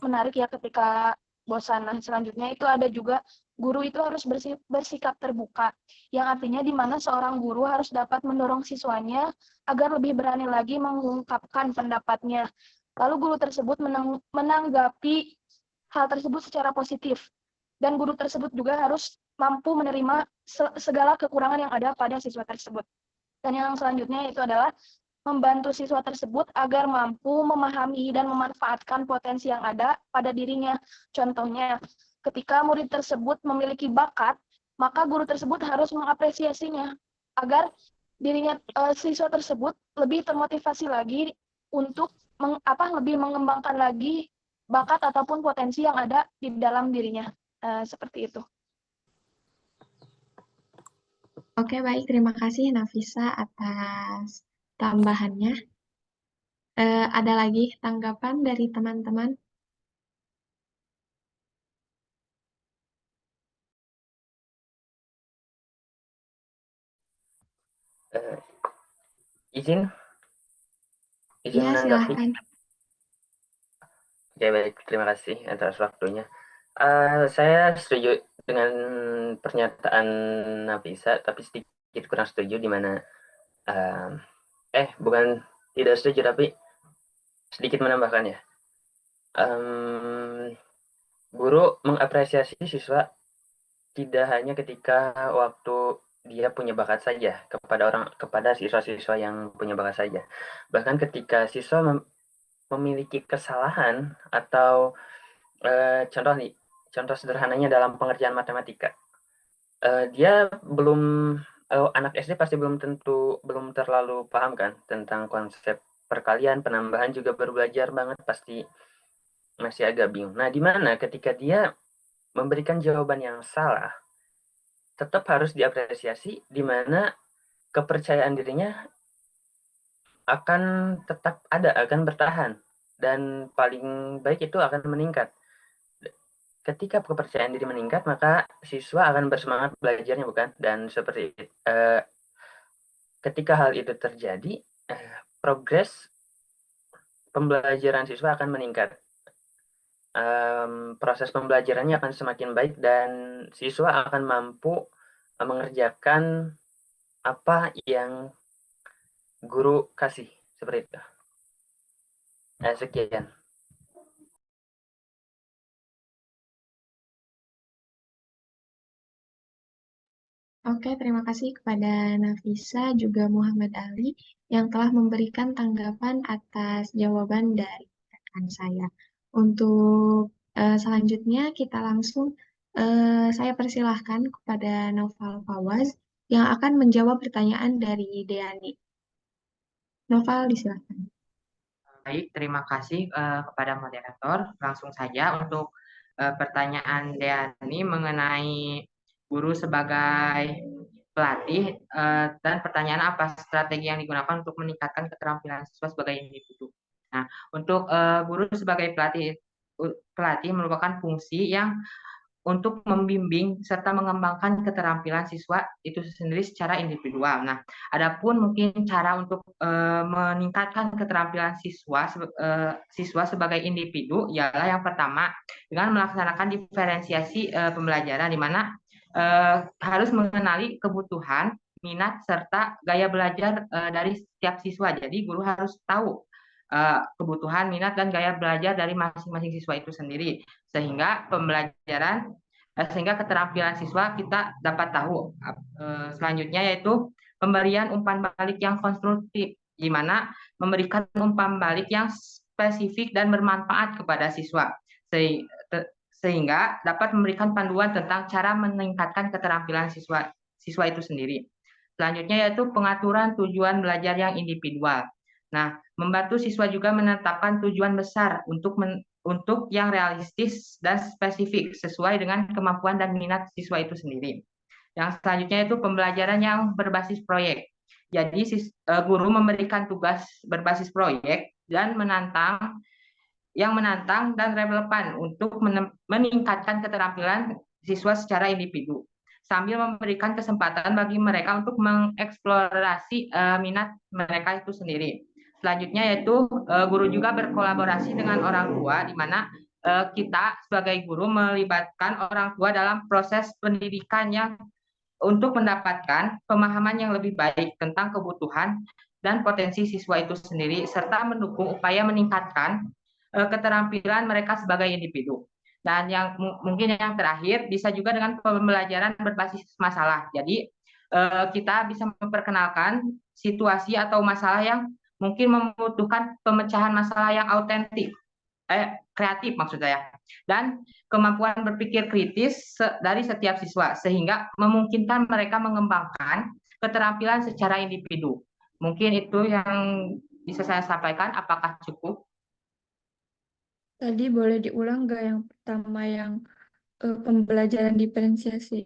menarik ya ketika bosan. Nah, selanjutnya itu ada juga guru itu harus bersikap terbuka, yang artinya di mana seorang guru harus dapat mendorong siswanya agar lebih berani lagi mengungkapkan pendapatnya. Lalu guru tersebut menanggapi hal tersebut secara positif, dan guru tersebut juga harus mampu menerima segala kekurangan yang ada pada siswa tersebut. Dan yang selanjutnya itu adalah membantu siswa tersebut agar mampu memahami dan memanfaatkan potensi yang ada pada dirinya. Contohnya, ketika murid tersebut memiliki bakat, maka guru tersebut harus mengapresiasinya agar dirinya siswa tersebut lebih termotivasi lagi untuk lebih mengembangkan lagi bakat ataupun potensi yang ada di dalam dirinya. Seperti itu. Oke, baik. Terima kasih Nafisa atas tambahannya. Ada lagi tanggapan dari teman-teman? Izin Iya, menanggapi. silahkan. Oke, baik, terima kasih atas waktunya. Saya setuju dengan pernyataan Nafisa, tapi sedikit kurang setuju di mana bukan tidak setuju, tapi sedikit menambahkannya. Guru mengapresiasi siswa tidak hanya ketika waktu dia punya bakat saja kepada siswa-siswa yang punya bakat saja. Bahkan ketika siswa memiliki kesalahan atau contoh sederhananya dalam pengerjaan matematika, dia anak SD pasti belum terlalu paham kan tentang konsep perkalian, penambahan, juga baru belajar banget, pasti masih agak bingung. Nah, di mana ketika dia memberikan jawaban yang salah, tetap harus diapresiasi, di mana kepercayaan dirinya akan tetap ada, akan bertahan, dan paling baik itu akan meningkat. Ketika kepercayaan diri meningkat, maka siswa akan bersemangat belajarnya, bukan? Dan seperti ketika hal itu terjadi, progres pembelajaran siswa akan meningkat. Proses pembelajarannya akan semakin baik dan siswa akan mampu mengerjakan apa yang guru kasih seperti itu. Sekian. Oke, terima kasih kepada Nafisa juga Muhammad Ali yang telah memberikan tanggapan atas jawaban dari rekan saya. Untuk selanjutnya kita langsung saya persilahkan kepada Noval Fawaz yang akan menjawab pertanyaan dari Deani. Noval, disilakan. Baik, terima kasih kepada moderator. Langsung saja untuk pertanyaan Deani mengenai guru sebagai pelatih dan pertanyaan apa strategi yang digunakan untuk meningkatkan keterampilan siswa sebagai individu. Nah, untuk guru sebagai pelatih merupakan fungsi yang untuk membimbing serta mengembangkan keterampilan siswa itu sendiri secara individual. Nah, adapun mungkin cara untuk meningkatkan keterampilan siswa sebagai individu ialah yang pertama dengan melaksanakan diferensiasi pembelajaran di mana harus mengenali kebutuhan, minat serta gaya belajar dari setiap siswa. Jadi guru harus tahu kebutuhan, minat dan gaya belajar dari masing-masing siswa itu sendiri sehingga sehingga keterampilan siswa kita dapat tahu. Selanjutnya yaitu pemberian umpan balik yang konstruktif, di mana memberikan umpan balik yang spesifik dan bermanfaat kepada siswa sehingga dapat memberikan panduan tentang cara meningkatkan keterampilan siswa itu sendiri. Selanjutnya yaitu pengaturan tujuan belajar yang individual. Nah, membantu siswa juga menetapkan tujuan besar untuk yang realistis dan spesifik sesuai dengan kemampuan dan minat siswa itu sendiri. Yang selanjutnya itu pembelajaran yang berbasis proyek. Jadi guru memberikan tugas berbasis proyek dan menantang dan relevan untuk meningkatkan keterampilan siswa secara individu sambil memberikan kesempatan bagi mereka untuk mengeksplorasi minat mereka itu sendiri. Selanjutnya yaitu guru juga berkolaborasi dengan orang tua, di mana kita sebagai guru melibatkan orang tua dalam proses pendidikan yang untuk mendapatkan pemahaman yang lebih baik tentang kebutuhan dan potensi siswa itu sendiri, serta mendukung upaya meningkatkan keterampilan mereka sebagai individu. Dan yang mungkin yang terakhir bisa juga dengan pembelajaran berbasis masalah. Jadi kita bisa memperkenalkan situasi atau masalah yang mungkin membutuhkan pemecahan masalah yang autentik, kreatif maksud saya, dan kemampuan berpikir kritis dari setiap siswa sehingga memungkinkan mereka mengembangkan keterampilan secara individu. Mungkin itu yang bisa saya sampaikan. Apakah cukup? Tadi boleh diulang nggak yang pertama yang pembelajaran diferensiasi?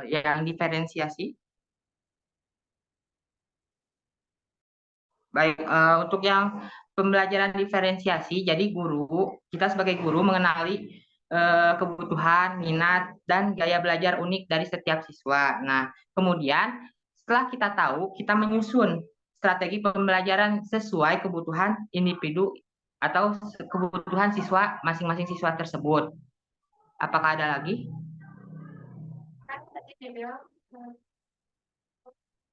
Yang diferensiasi. Baik, untuk yang pembelajaran diferensiasi, jadi kita sebagai guru mengenali kebutuhan, minat, dan gaya belajar unik dari setiap siswa. Nah, kemudian setelah kita tahu, kita menyusun strategi pembelajaran sesuai kebutuhan individu atau kebutuhan siswa masing-masing siswa tersebut. Apakah ada lagi?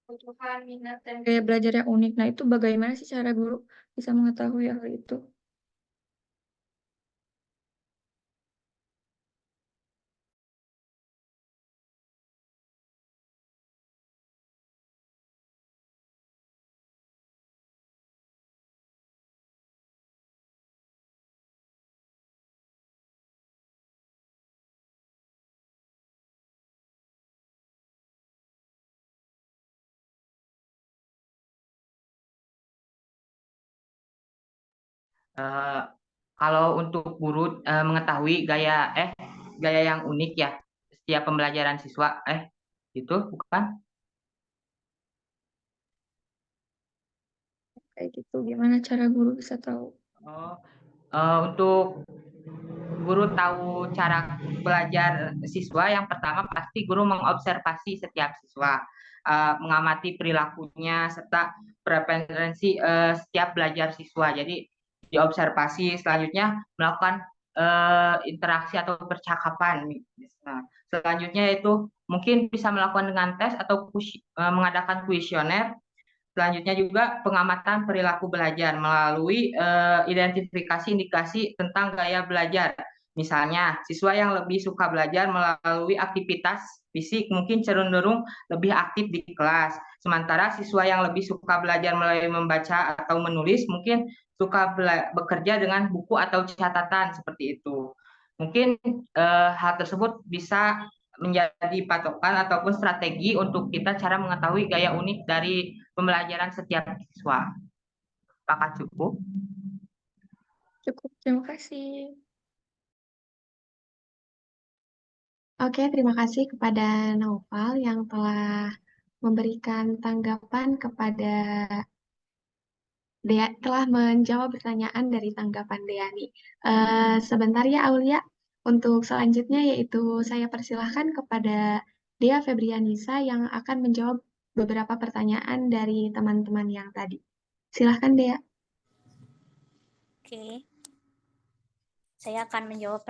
Kebutuhan, minat, dan gaya belajar yang unik. Nah, itu bagaimana sih cara guru bisa mengetahui hal itu? Kalau untuk guru mengetahui gaya yang unik ya setiap pembelajaran siswa itu bukan Kayak gitu, gimana cara guru bisa tahu? Untuk guru tahu cara belajar siswa, yang pertama pasti guru mengobservasi setiap siswa, mengamati perilakunya serta preferensi setiap belajar siswa. Jadi diobservasi, selanjutnya melakukan interaksi atau percakapan. Nah, selanjutnya itu mungkin bisa melakukan dengan tes atau mengadakan kuesioner. Selanjutnya juga pengamatan perilaku belajar melalui identifikasi indikasi tentang gaya belajar. Misalnya, siswa yang lebih suka belajar melalui aktivitas fisik mungkin cenderung lebih aktif di kelas. Sementara siswa yang lebih suka belajar melalui membaca atau menulis mungkin suka bekerja dengan buku atau catatan seperti itu. Mungkin hal tersebut bisa menjadi patokan ataupun strategi untuk kita cara mengetahui gaya unik dari pembelajaran setiap siswa. Apakah cukup? Cukup, terima kasih. Oke, terima kasih kepada Naufal yang telah memberikan tanggapan kepada telah menjawab pertanyaan dari tanggapan Deani. Sebentar ya Aulia, untuk selanjutnya yaitu saya persilahkan kepada Dea Febrianisa yang akan menjawab beberapa pertanyaan dari teman-teman yang tadi. Silahkan Dea. Oke. Saya akan menjawab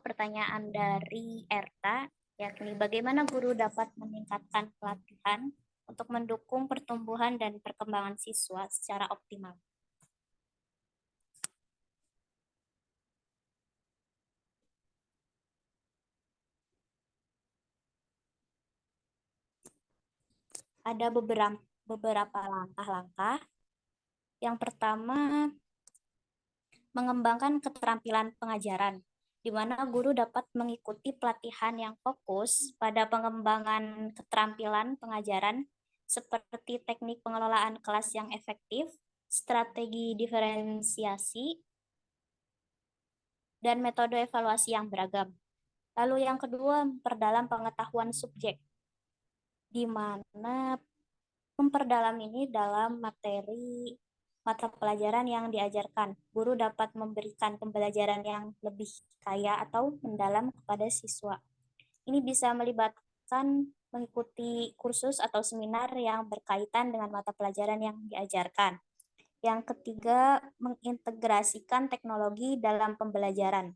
pertanyaan dari Erta, yakni bagaimana guru dapat meningkatkan pelatihan untuk mendukung pertumbuhan dan perkembangan siswa secara optimal. Ada beberapa langkah-langkah. Yang pertama, mengembangkan keterampilan pengajaran, di mana guru dapat mengikuti pelatihan yang fokus pada pengembangan keterampilan pengajaran seperti teknik pengelolaan kelas yang efektif, strategi diferensiasi, dan metode evaluasi yang beragam. Lalu yang kedua, memperdalam pengetahuan subjek, di mana memperdalam ini dalam materi mata pelajaran yang diajarkan. Guru dapat memberikan pembelajaran yang lebih kaya atau mendalam kepada siswa. Ini bisa melibatkan mengikuti kursus atau seminar yang berkaitan dengan mata pelajaran yang diajarkan. Yang ketiga, mengintegrasikan teknologi dalam pembelajaran.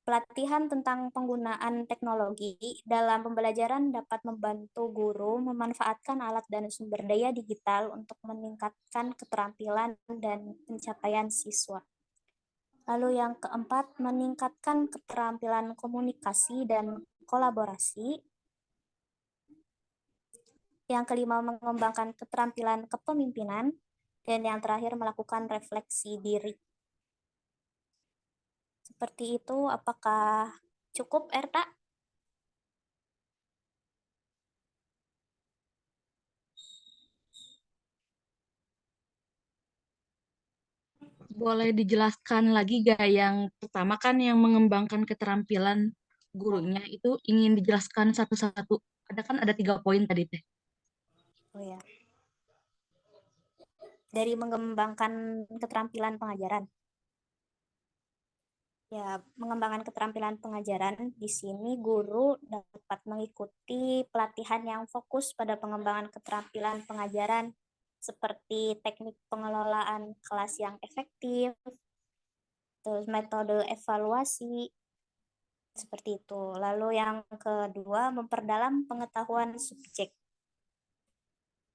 Pelatihan tentang penggunaan teknologi dalam pembelajaran dapat membantu guru memanfaatkan alat dan sumber daya digital untuk meningkatkan keterampilan dan pencapaian siswa. Lalu yang keempat, meningkatkan keterampilan komunikasi dan kolaborasi. Yang kelima, mengembangkan keterampilan kepemimpinan. Dan yang terakhir, melakukan refleksi diri. Seperti itu, apakah cukup, Erta? Boleh dijelaskan lagi gak yang pertama kan yang mengembangkan keterampilan gurunya itu ingin dijelaskan satu-satu. Ada 3 poin tadi teh. Oh ya. Dari mengembangkan keterampilan pengajaran. Ya, mengembangkan keterampilan pengajaran, di sini guru dapat mengikuti pelatihan yang fokus pada pengembangan keterampilan pengajaran seperti teknik pengelolaan kelas yang efektif, terus metode evaluasi, seperti itu. Lalu yang kedua, memperdalam pengetahuan subjek,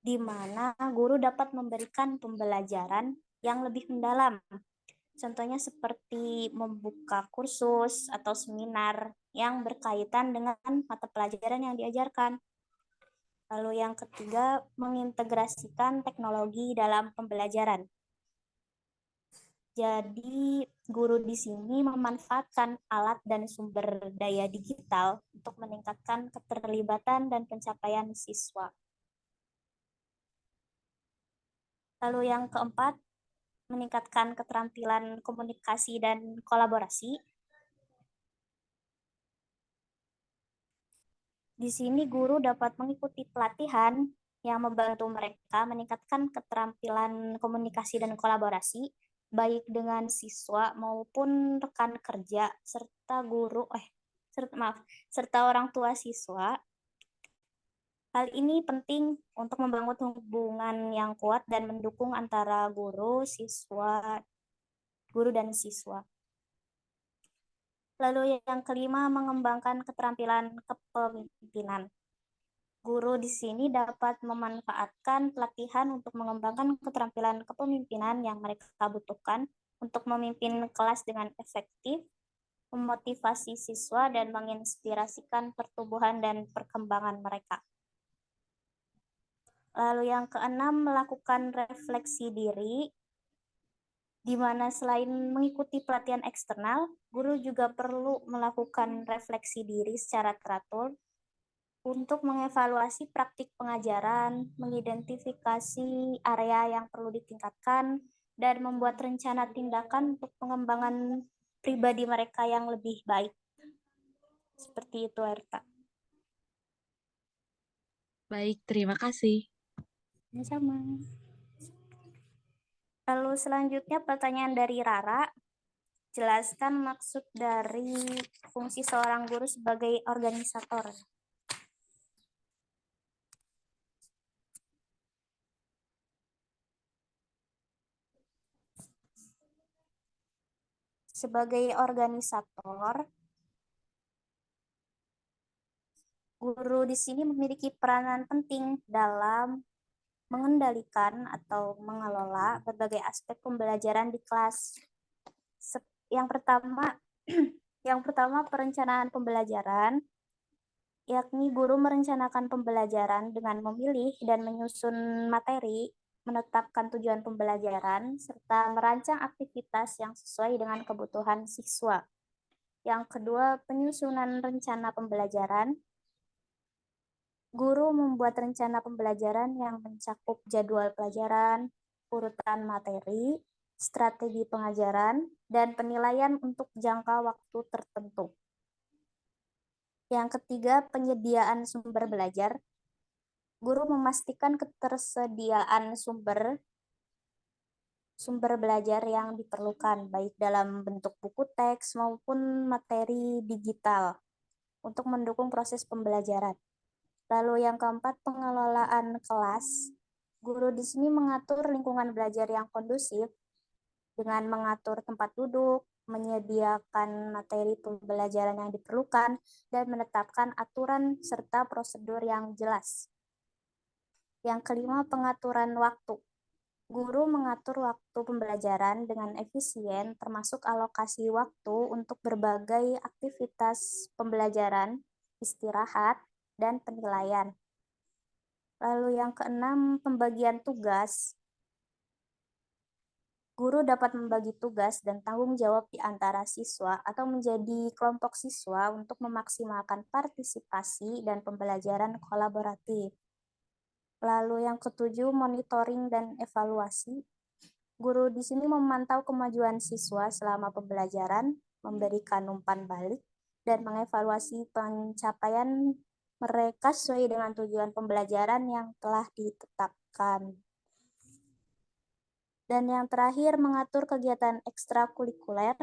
di mana guru dapat memberikan pembelajaran yang lebih mendalam. Contohnya seperti membuka kursus atau seminar yang berkaitan dengan mata pelajaran yang diajarkan. Lalu yang ketiga, mengintegrasikan teknologi dalam pembelajaran. Jadi, guru di sini memanfaatkan alat dan sumber daya digital untuk meningkatkan keterlibatan dan pencapaian siswa. Lalu yang keempat, meningkatkan keterampilan komunikasi dan kolaborasi. Di sini guru dapat mengikuti pelatihan yang membantu mereka meningkatkan keterampilan komunikasi dan kolaborasi, baik dengan siswa maupun rekan kerja serta serta orang tua siswa. Hal ini penting untuk membangun hubungan yang kuat dan mendukung antara guru dan siswa. Lalu yang kelima, mengembangkan keterampilan kepemimpinan. Guru di sini dapat memanfaatkan pelatihan untuk mengembangkan keterampilan kepemimpinan yang mereka butuhkan untuk memimpin kelas dengan efektif, memotivasi siswa, dan menginspirasikan pertumbuhan dan perkembangan mereka. Lalu yang keenam, melakukan refleksi diri, di mana selain mengikuti pelatihan eksternal, guru juga perlu melakukan refleksi diri secara teratur untuk mengevaluasi praktik pengajaran, mengidentifikasi area yang perlu ditingkatkan, dan membuat rencana tindakan untuk pengembangan pribadi mereka yang lebih baik. Seperti itu, Erta. Baik, terima kasih. Sama. Lalu selanjutnya pertanyaan dari Rara. Jelaskan maksud dari fungsi seorang guru sebagai organisator. Sebagai organisator, guru di sini memiliki peranan penting dalam mengendalikan atau mengelola berbagai aspek pembelajaran di kelas. Yang pertama perencanaan pembelajaran, yakni guru merencanakan pembelajaran dengan memilih dan menyusun materi, menetapkan tujuan pembelajaran, serta merancang aktivitas yang sesuai dengan kebutuhan siswa. Yang kedua, penyusunan rencana pembelajaran. Guru membuat rencana pembelajaran yang mencakup jadwal pelajaran, urutan materi, strategi pengajaran, dan penilaian untuk jangka waktu tertentu. Yang ketiga, penyediaan sumber belajar. Guru memastikan ketersediaan sumber belajar yang diperlukan, baik dalam bentuk buku teks maupun materi digital, untuk mendukung proses pembelajaran. Lalu yang keempat, pengelolaan kelas. Guru di sini mengatur lingkungan belajar yang kondusif dengan mengatur tempat duduk, menyediakan materi pembelajaran yang diperlukan, dan menetapkan aturan serta prosedur yang jelas. Yang kelima, pengaturan waktu. Guru mengatur waktu pembelajaran dengan efisien, termasuk alokasi waktu untuk berbagai aktivitas pembelajaran, istirahat, dan penilaian. Lalu yang keenam, pembagian tugas. Guru dapat membagi tugas dan tanggung jawab di antara siswa atau menjadi kelompok siswa untuk memaksimalkan partisipasi dan pembelajaran kolaboratif. Lalu yang ketujuh, monitoring dan evaluasi. Guru di sini memantau kemajuan siswa selama pembelajaran, memberikan umpan balik, dan mengevaluasi pencapaian mereka sesuai dengan tujuan pembelajaran yang telah ditetapkan. Dan yang terakhir, mengatur kegiatan ekstrakurikuler.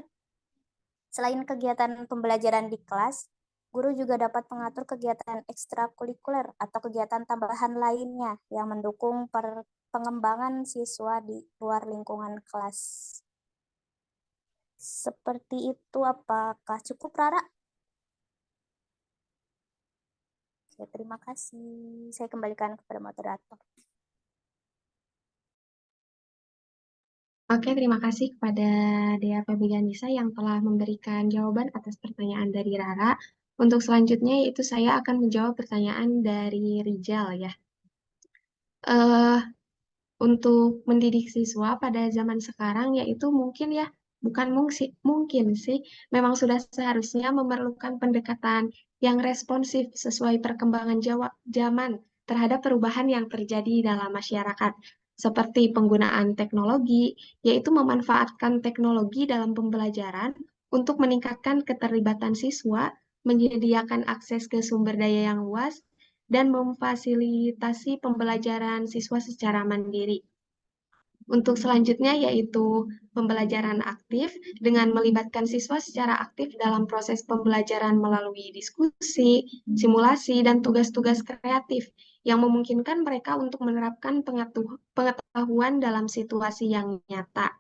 Selain kegiatan pembelajaran di kelas, guru juga dapat mengatur kegiatan ekstrakurikuler atau kegiatan tambahan lainnya yang mendukung pengembangan siswa di luar lingkungan kelas. Seperti itu, apakah cukup, Rara? Oke, terima kasih. Saya kembalikan kepada moderator. Oke, terima kasih kepada Dea Febrianisa yang telah memberikan jawaban atas pertanyaan dari Rara. Untuk selanjutnya yaitu saya akan menjawab pertanyaan dari Rijal ya. Untuk mendidik siswa pada zaman sekarang yaitu mungkin ya, bukan mungkin sih, memang sudah seharusnya memerlukan pendekatan yang responsif sesuai perkembangan zaman terhadap perubahan yang terjadi dalam masyarakat, seperti penggunaan teknologi, yaitu memanfaatkan teknologi dalam pembelajaran untuk meningkatkan keterlibatan siswa, menyediakan akses ke sumber daya yang luas, dan memfasilitasi pembelajaran siswa secara mandiri. Untuk selanjutnya yaitu pembelajaran aktif dengan melibatkan siswa secara aktif dalam proses pembelajaran melalui diskusi, simulasi, dan tugas-tugas kreatif yang memungkinkan mereka untuk menerapkan pengetahuan dalam situasi yang nyata.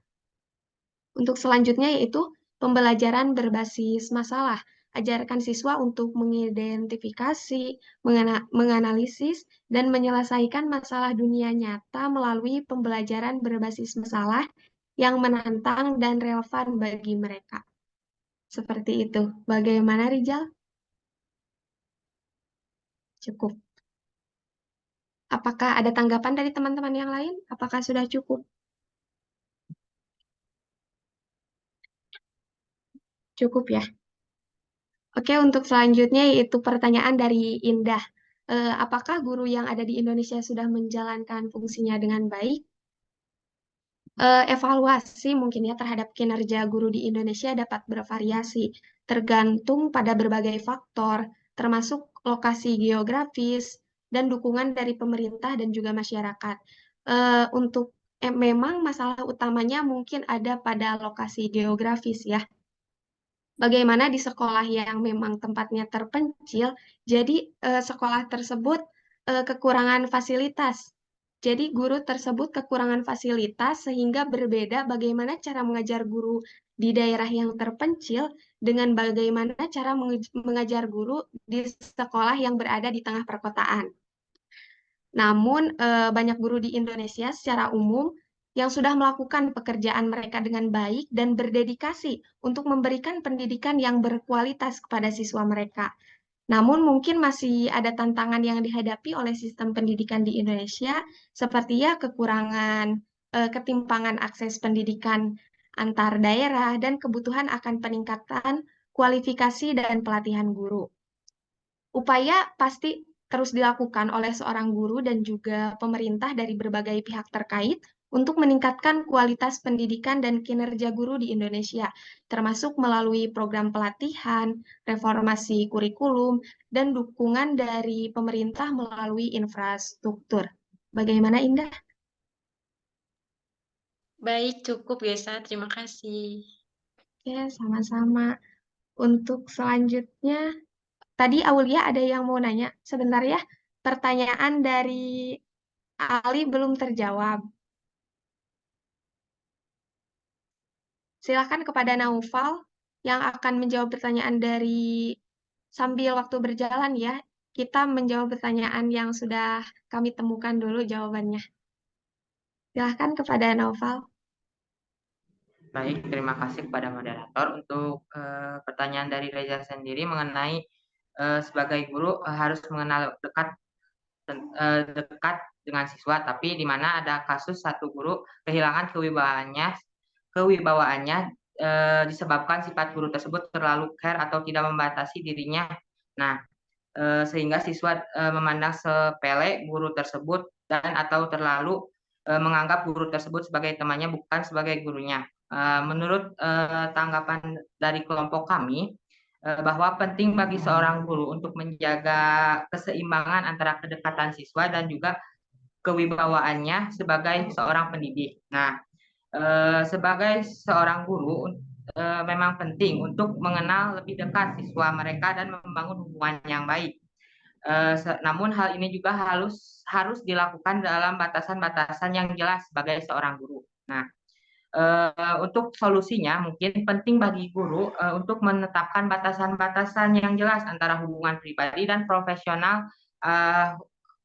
Untuk selanjutnya yaitu Pembelajaran berbasis masalah. Ajarkan siswa untuk mengidentifikasi, menganalisis, dan menyelesaikan masalah dunia nyata melalui pembelajaran berbasis masalah yang menantang dan relevan bagi mereka. Seperti itu. Bagaimana, Rijal? Cukup. Apakah ada tanggapan dari teman-teman yang lain? Apakah sudah cukup? Cukup ya. Oke, untuk selanjutnya yaitu pertanyaan dari Indah. Apakah guru yang ada di Indonesia sudah menjalankan fungsinya dengan baik? Evaluasi mungkin ya terhadap kinerja guru di Indonesia dapat bervariasi, tergantung pada berbagai faktor, termasuk lokasi geografis dan dukungan dari pemerintah dan juga masyarakat. Memang masalah utamanya mungkin ada pada lokasi geografis ya. Bagaimana di sekolah yang memang tempatnya terpencil, jadi sekolah tersebut kekurangan fasilitas. Jadi guru tersebut kekurangan fasilitas sehingga berbeda bagaimana cara mengajar guru di daerah yang terpencil dengan bagaimana cara mengajar guru di sekolah yang berada di tengah perkotaan. Namun, banyak guru di Indonesia secara umum yang sudah melakukan pekerjaan mereka dengan baik dan berdedikasi untuk memberikan pendidikan yang berkualitas kepada siswa mereka. Namun, mungkin masih ada tantangan yang dihadapi oleh sistem pendidikan di Indonesia, seperti ya kekurangan, ketimpangan akses pendidikan antar daerah, dan kebutuhan akan peningkatan kualifikasi dan pelatihan guru. Upaya pasti terus dilakukan oleh seorang guru dan juga pemerintah dari berbagai pihak terkait untuk meningkatkan kualitas pendidikan dan kinerja guru di Indonesia, termasuk melalui program pelatihan, reformasi kurikulum, dan dukungan dari pemerintah melalui infrastruktur. Bagaimana, Indah? Baik, cukup Gesa. Terima kasih. Oke, sama-sama. Untuk selanjutnya, tadi Aulia ada yang mau nanya. Sebentar ya, pertanyaan dari Ali belum terjawab. Silakan kepada Naufal yang akan menjawab pertanyaan dari sambil waktu berjalan ya. Kita menjawab pertanyaan yang sudah kami temukan dulu jawabannya. Silakan kepada Naufal. Baik, terima kasih kepada moderator untuk pertanyaan dari Reza sendiri mengenai sebagai guru harus mengenal dekat dengan siswa, tapi di mana ada kasus satu guru kehilangan kewibawaannya disebabkan sifat guru tersebut terlalu care atau tidak membatasi dirinya. Nah, sehingga siswa memandang sepele guru tersebut dan atau terlalu menganggap guru tersebut sebagai temannya bukan sebagai gurunya. Menurut tanggapan dari kelompok kami, bahwa penting bagi seorang guru untuk menjaga keseimbangan antara kedekatan siswa dan juga kewibawaannya sebagai seorang pendidik. Nah, sebagai seorang guru memang penting untuk mengenal lebih dekat siswa mereka dan membangun hubungan yang baik. Namun hal ini juga harus dilakukan dalam batasan-batasan yang jelas sebagai seorang guru. Nah, untuk solusinya mungkin penting bagi guru untuk menetapkan batasan-batasan yang jelas antara hubungan pribadi dan profesional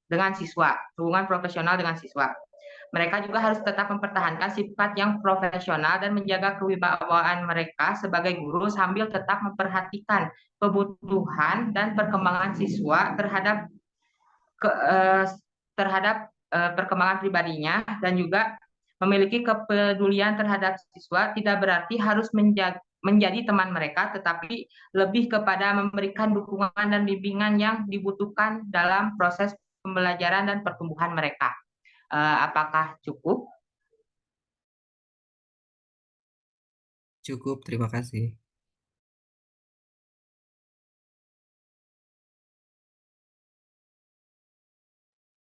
dengan siswa, hubungan profesional dengan siswa. Mereka juga harus tetap mempertahankan sifat yang profesional dan menjaga kewibawaan mereka sebagai guru sambil tetap memperhatikan kebutuhan dan perkembangan siswa terhadap perkembangan pribadinya dan juga memiliki kepedulian terhadap siswa tidak berarti harus menjadi teman mereka, tetapi lebih kepada memberikan dukungan dan bimbingan yang dibutuhkan dalam proses pembelajaran dan pertumbuhan mereka. Apakah cukup? Cukup, terima kasih.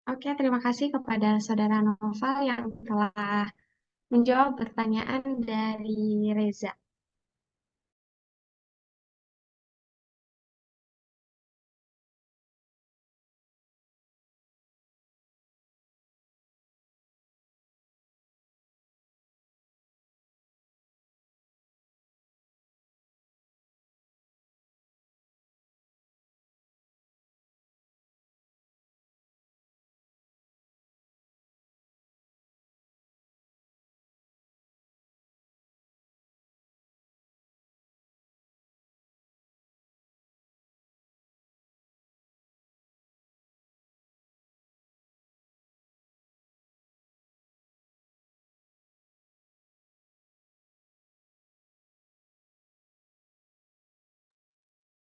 Oke, terima kasih kepada Saudara Noval yang telah menjawab pertanyaan dari Reza.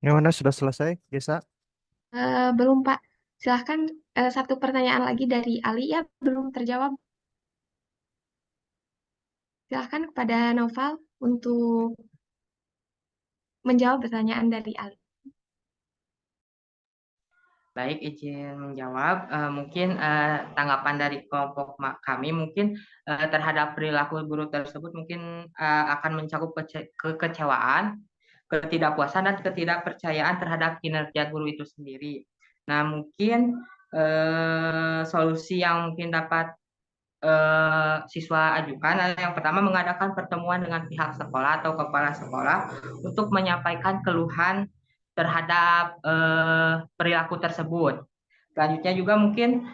Yang mana sudah selesai, Gesa? Belum, Pak. Silahkan satu pertanyaan lagi dari Ali ya, belum terjawab. Silahkan kepada Noval untuk menjawab pertanyaan dari Ali. Baik, izin menjawab. Mungkin tanggapan dari kelompok kami mungkin terhadap perilaku guru tersebut mungkin akan mencakup kekecewaan, ketidakpuasan, dan ketidakpercayaan terhadap kinerja guru itu sendiri. Nah, mungkin solusi yang mungkin dapat siswa ajukan adalah yang pertama mengadakan pertemuan dengan pihak sekolah atau kepala sekolah untuk menyampaikan keluhan terhadap perilaku tersebut. Selanjutnya juga mungkin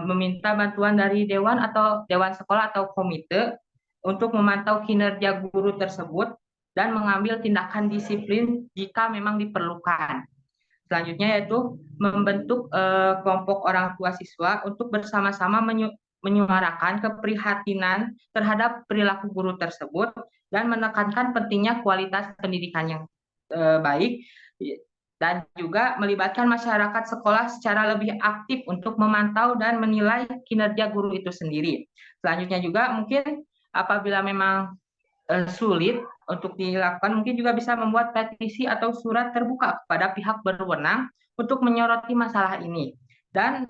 meminta bantuan dari dewan atau dewan sekolah atau komite untuk memantau kinerja guru tersebut dan mengambil tindakan disiplin jika memang diperlukan. Selanjutnya yaitu membentuk kelompok orang tua siswa untuk bersama-sama menyuarakan keprihatinan terhadap perilaku guru tersebut dan menekankan pentingnya kualitas pendidikan yang baik, dan juga melibatkan masyarakat sekolah secara lebih aktif untuk memantau dan menilai kinerja guru itu sendiri. Selanjutnya juga mungkin apabila memang sulit untuk dilakukan, mungkin juga bisa membuat petisi atau surat terbuka kepada pihak berwenang untuk menyoroti masalah ini dan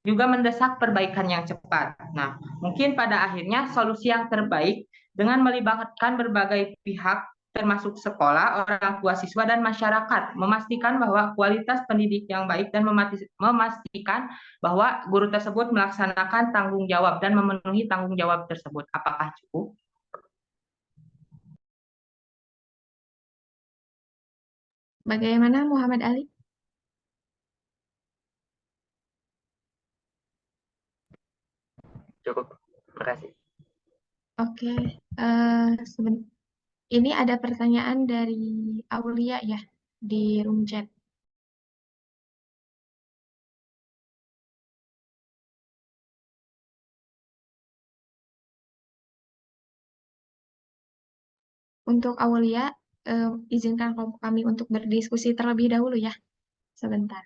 juga mendesak perbaikan yang cepat. Nah, mungkin pada akhirnya solusi yang terbaik dengan melibatkan berbagai pihak termasuk sekolah, orang tua siswa, dan masyarakat, memastikan bahwa kualitas pendidik yang baik dan memastikan bahwa guru tersebut melaksanakan tanggung jawab dan memenuhi tanggung jawab tersebut. Apakah cukup? Bagaimana Muhammad Ali? Cukup. Terima kasih. Oke, ini ada pertanyaan dari Aulia ya di room chat. Untuk Aulia, izinkan kelompok kami untuk berdiskusi terlebih dahulu ya. Sebentar.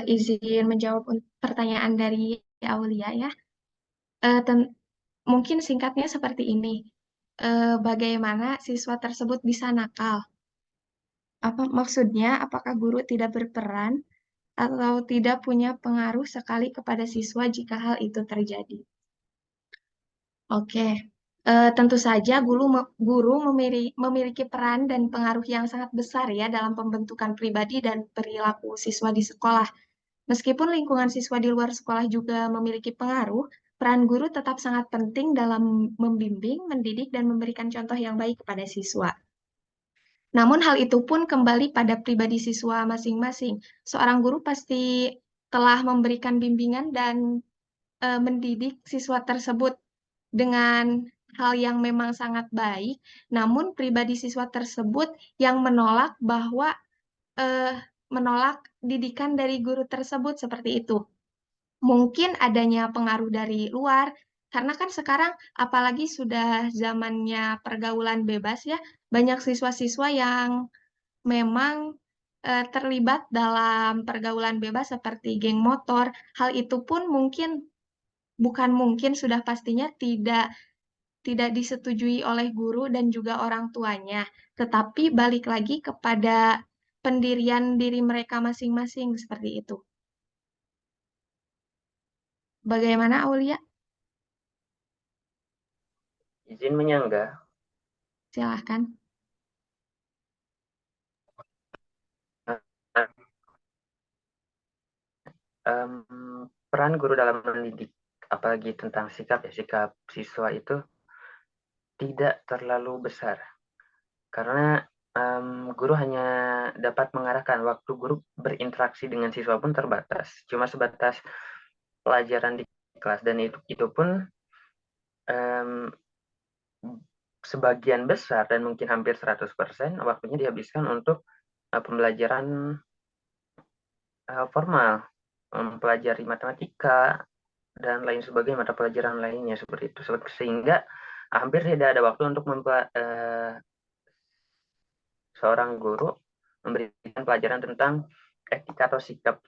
Izin menjawab pertanyaan dari Aulia ya. Mungkin singkatnya seperti ini. Bagaimana siswa tersebut bisa nakal? Apa maksudnya? Apakah guru tidak berperan atau tidak punya pengaruh sekali kepada siswa jika hal itu terjadi? Oke, tentu saja guru memiliki peran dan pengaruh yang sangat besar ya dalam pembentukan pribadi dan perilaku siswa di sekolah. Meskipun lingkungan siswa di luar sekolah juga memiliki pengaruh, peran guru tetap sangat penting dalam membimbing, mendidik, dan memberikan contoh yang baik kepada siswa. Namun hal itu pun kembali pada pribadi siswa masing-masing. Seorang guru pasti telah memberikan bimbingan dan mendidik siswa tersebut dengan hal yang memang sangat baik, namun pribadi siswa tersebut yang menolak bahwa menolak didikan dari guru tersebut seperti itu. Mungkin adanya pengaruh dari luar, Karena kan sekarang apalagi sudah zamannya pergaulan bebas ya, banyak siswa-siswa yang memang terlibat dalam pergaulan bebas seperti geng motor. Hal itu pun bukan mungkin sudah pastinya tidak disetujui oleh guru dan juga orang tuanya. Tetapi balik lagi kepada pendirian diri mereka masing-masing seperti itu. Bagaimana Aulia? Izin menyanggah. Silahkan. Peran guru dalam mendidik, apalagi tentang sikap siswa itu tidak terlalu besar. Karena guru hanya dapat mengarahkan, waktu guru berinteraksi dengan siswa pun terbatas. Cuma sebatas pelajaran di kelas, dan itu pun sebagian besar dan mungkin hampir 100% waktunya dihabiskan untuk pembelajaran formal, mempelajari matematika dan lain sebagainya, mata pelajaran lainnya seperti itu. Sehingga hampir tidak ada waktu untuk seorang guru memberikan pelajaran tentang etika atau sikap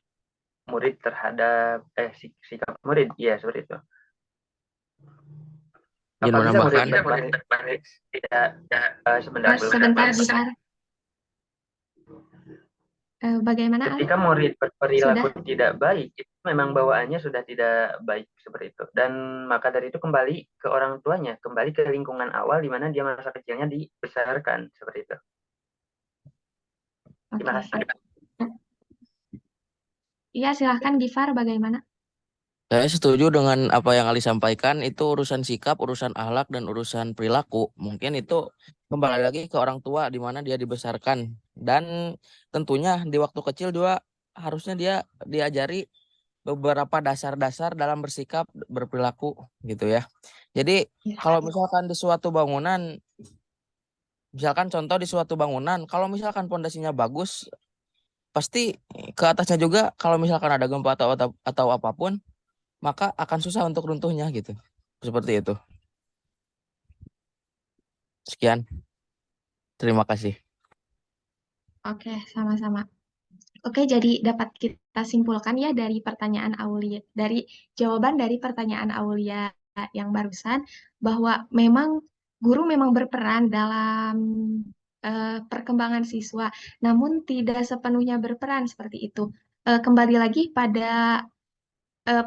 murid terhadap sikap murid, ya seperti itu. Izin Apa bisa murid menambahkan. tidak sebentar dulu. Sebentar, Gifar. Bagaimana Ali? Ketika murid berperilaku Sudah? tidak baik, itu memang bawaannya sudah tidak baik seperti itu. Dan maka dari itu kembali ke orang tuanya, kembali ke lingkungan awal di mana dia masa kecilnya dibesarkan seperti itu. Terima kasih. Iya, silahkan Gifar, bagaimana? Saya setuju dengan apa yang Ali sampaikan, itu urusan sikap, urusan akhlak, dan urusan perilaku. Mungkin itu kembali lagi ke orang tua di mana dia dibesarkan. Dan tentunya di waktu kecil juga harusnya dia diajari beberapa dasar-dasar dalam bersikap, berperilaku gitu ya. Jadi kalau misalkan di suatu bangunan, misalkan contoh di suatu bangunan, kalau misalkan pondasinya bagus, pasti ke atasnya juga kalau misalkan ada gempa atau apapun, maka akan susah untuk runtuhnya gitu. Seperti itu. Sekian. Terima kasih. Oke, sama-sama. Oke, jadi dapat kita simpulkan ya dari pertanyaan Aulia, dari jawaban dari pertanyaan Aulia yang barusan, bahwa memang guru memang berperan dalam perkembangan siswa, namun tidak sepenuhnya berperan seperti itu. Kembali lagi pada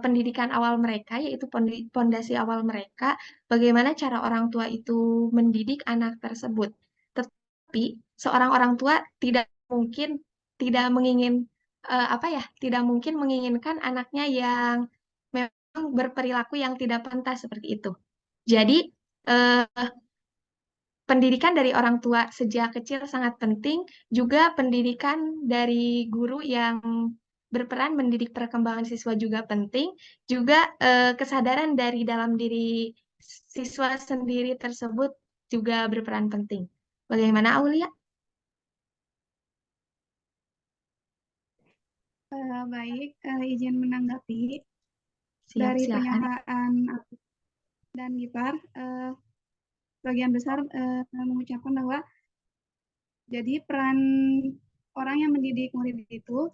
pendidikan awal mereka, yaitu pondasi awal mereka, bagaimana cara orang tua itu mendidik anak tersebut. Tetapi seorang orang tua tidak mungkin tidak mungkin menginginkan anaknya yang memang berperilaku yang tidak pantas seperti itu. Jadi pendidikan dari orang tua sejak kecil sangat penting, juga pendidikan dari guru yang berperan mendidik perkembangan siswa juga penting, juga kesadaran dari dalam diri siswa sendiri tersebut juga berperan penting. Bagaimana Aulia? Baik, izin menanggapi dari Silakan. pernyataan aku dan Gipar. Bagian besar mengucapkan bahwa jadi peran orang yang mendidik murid itu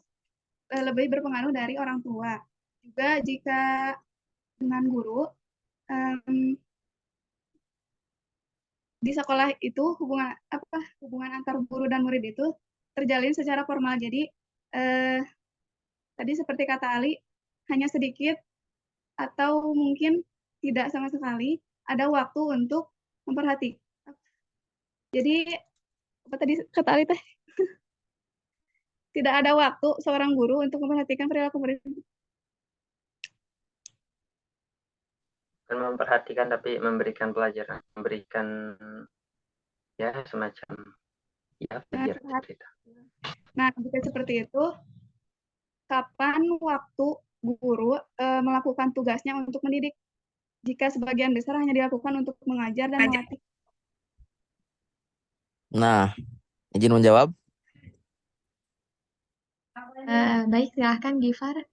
lebih berpengaruh dari orang tua. Juga jika dengan guru di sekolah itu hubungan antar guru dan murid itu terjalin secara formal. Jadi tadi seperti kata Ali, hanya sedikit atau mungkin tidak sama sekali ada waktu untuk memperhatikan. Jadi apa tadi kata Ali teh? Tidak ada waktu seorang guru untuk memperhatikan perilaku murid. Bukan memperhatikan, tapi memberikan pelajaran, memberikan ya semacam ya pelajaran seperti itu. Nah, jika seperti itu, kapan waktu guru melakukan tugasnya untuk mendidik? Jika sebagian besar hanya dilakukan untuk mengajar dan melatih. Nah, izin menjawab. Baik, silahkan Gifar.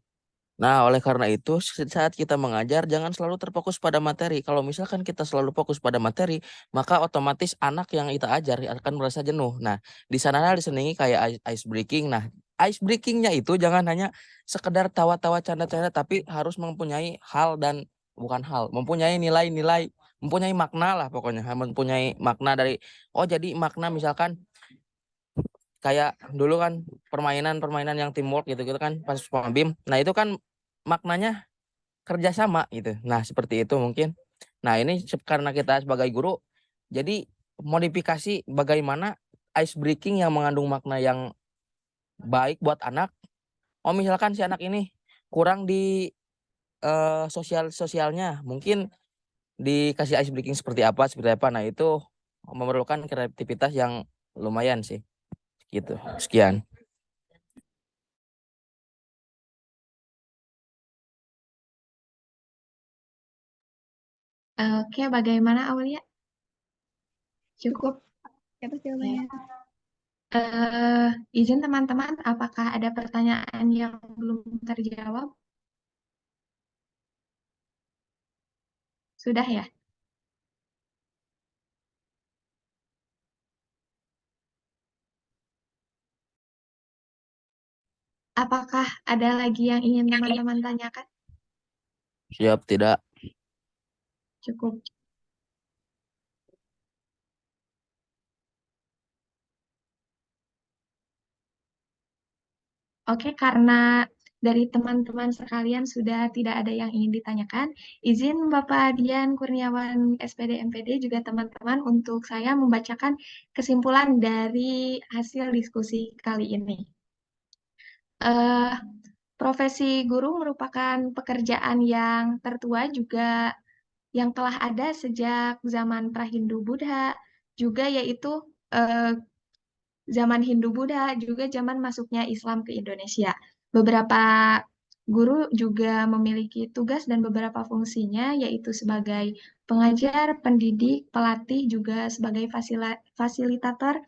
Nah, oleh karena itu, saat kita mengajar, jangan selalu terfokus pada materi. Kalau misalkan kita selalu fokus pada materi, maka otomatis anak yang kita ajar akan merasa jenuh. Nah, di sana disenangi kayak ice breaking. Nah, ice breakingnya itu jangan hanya sekedar tawa-tawa canda-canda, tapi harus mempunyai hal dan bukan hal, mempunyai nilai-nilai, mempunyai makna lah pokoknya, mempunyai makna dari, oh jadi makna misalkan kayak dulu kan permainan-permainan yang teamwork gitu-gitu kan pas Bim. Nah, itu kan maknanya kerjasama gitu. Nah, seperti itu mungkin. Nah, ini karena kita sebagai guru, jadi modifikasi bagaimana ice breaking yang mengandung makna yang baik buat anak. Oh, misalkan si anak ini kurang di sosialnya, mungkin dikasih ice breaking seperti apa, seperti apa. Nah, itu memerlukan kreativitas yang lumayan sih. Gitu. Sekian. Oke, bagaimana Aulia? Cukup. Siapa jawabannya? Izin teman-teman, apakah ada pertanyaan yang belum terjawab? Sudah ya? Apakah ada lagi yang ingin teman-teman tanyakan? Siap, tidak. Cukup. Oke, karena dari teman-teman sekalian sudah tidak ada yang ingin ditanyakan, izin Bapak Dian Kurniawan SPD MPD juga teman-teman untuk saya membacakan kesimpulan dari hasil diskusi kali ini. Eh, Profesi guru merupakan pekerjaan yang tertua juga yang telah ada sejak zaman Prahindu-Buddha, juga yaitu eh, zaman Hindu-Buddha, juga zaman masuknya Islam ke Indonesia. Beberapa guru juga memiliki tugas dan beberapa fungsinya, yaitu sebagai pengajar, pendidik, pelatih, juga sebagai fasilitator,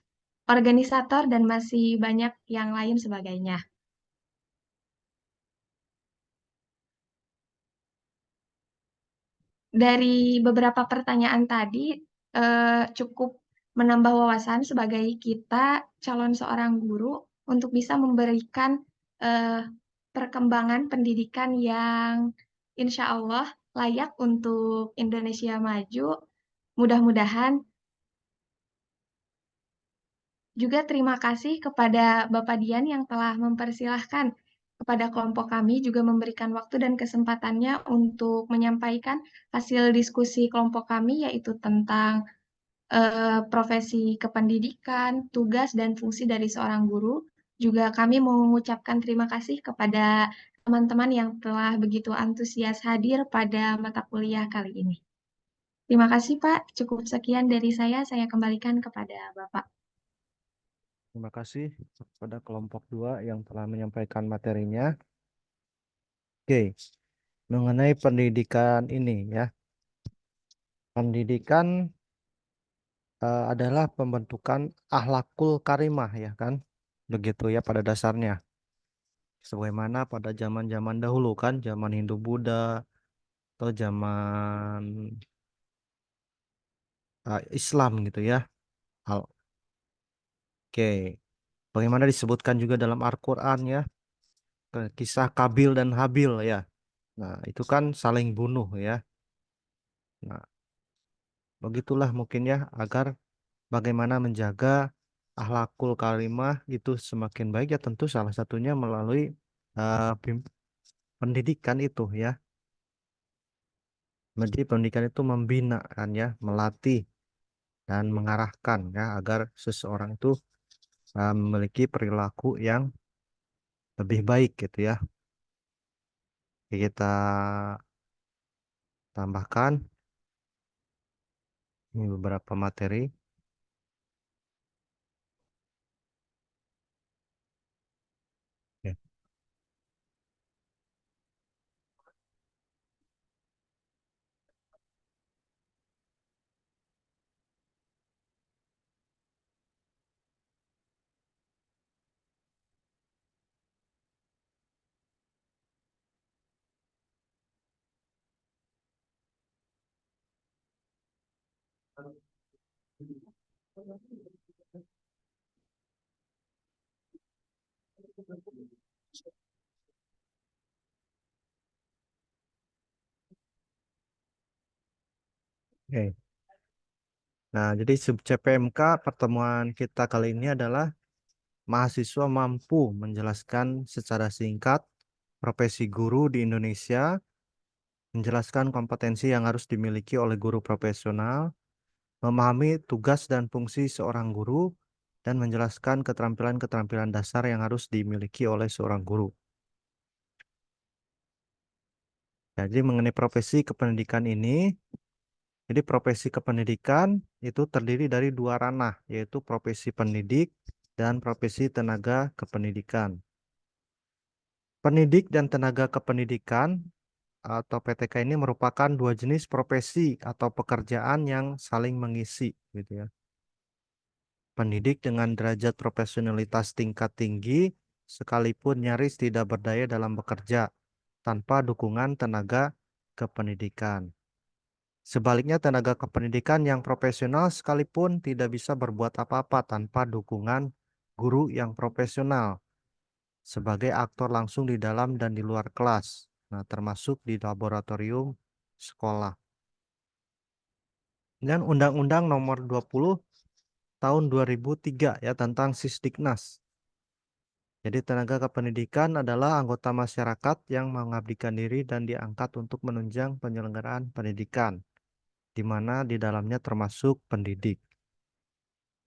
organisator, dan masih banyak yang lain sebagainya. Dari beberapa pertanyaan tadi cukup menambah wawasan sebagai kita calon seorang guru untuk bisa memberikan eh, perkembangan pendidikan yang insya Allah layak untuk Indonesia maju. Mudah-mudahan juga terima kasih kepada Bapak Dian yang telah mempersilahkan kepada kelompok kami juga memberikan waktu dan kesempatannya untuk menyampaikan hasil diskusi kelompok kami yaitu tentang profesi kependidikan, tugas dan fungsi dari seorang guru. Juga kami mau mengucapkan terima kasih kepada teman-teman yang telah begitu antusias hadir pada mata kuliah kali ini. Terima kasih Pak, cukup sekian dari saya kembalikan kepada Bapak. Terima kasih kepada kelompok 2 yang telah menyampaikan materinya. Oke, mengenai pendidikan ini ya. Pendidikan adalah pembentukan akhlakul karimah ya kan. Begitu ya pada dasarnya. Sebagaimana pada zaman-zaman dahulu kan, zaman Hindu-Buddha atau zaman Islam gitu ya. Oke, bagaimana disebutkan juga dalam Al-Quran ya, kisah Kabil dan Habil ya. Nah, itu kan saling bunuh ya. Nah, begitulah mungkin ya, agar bagaimana menjaga akhlakul karimah itu semakin baik ya tentu salah satunya melalui pendidikan itu ya. Jadi pendidikan itu membina kan ya, melatih dan mengarahkan ya agar seseorang itu memiliki perilaku yang lebih baik gitu ya. Kita tambahkan ini beberapa materi. Ya. Oke. Nah, jadi sub CPMK pertemuan kita kali ini adalah mahasiswa mampu menjelaskan secara singkat profesi guru di Indonesia, menjelaskan kompetensi yang harus dimiliki oleh guru profesional, memahami tugas dan fungsi seorang guru, dan menjelaskan keterampilan-keterampilan dasar yang harus dimiliki oleh seorang guru. Jadi mengenai profesi kependidikan ini, jadi profesi kependidikan itu terdiri dari dua ranah, yaitu profesi pendidik dan profesi tenaga kependidikan. Pendidik dan tenaga kependidikan atau PTK ini merupakan dua jenis profesi atau pekerjaan yang saling mengisi, gitu ya. Pendidik dengan derajat profesionalitas tingkat tinggi sekalipun nyaris tidak berdaya dalam bekerja tanpa dukungan tenaga kependidikan. Sebaliknya, tenaga kependidikan yang profesional sekalipun tidak bisa berbuat apa-apa tanpa dukungan guru yang profesional sebagai aktor langsung di dalam dan di luar kelas, nah termasuk di laboratorium sekolah. Dan Undang-Undang Nomor 20 Tahun 2003 ya tentang Sisdiknas. Jadi tenaga kependidikan adalah anggota masyarakat yang mengabdikan diri dan diangkat untuk menunjang penyelenggaraan pendidikan, di mana di dalamnya termasuk pendidik.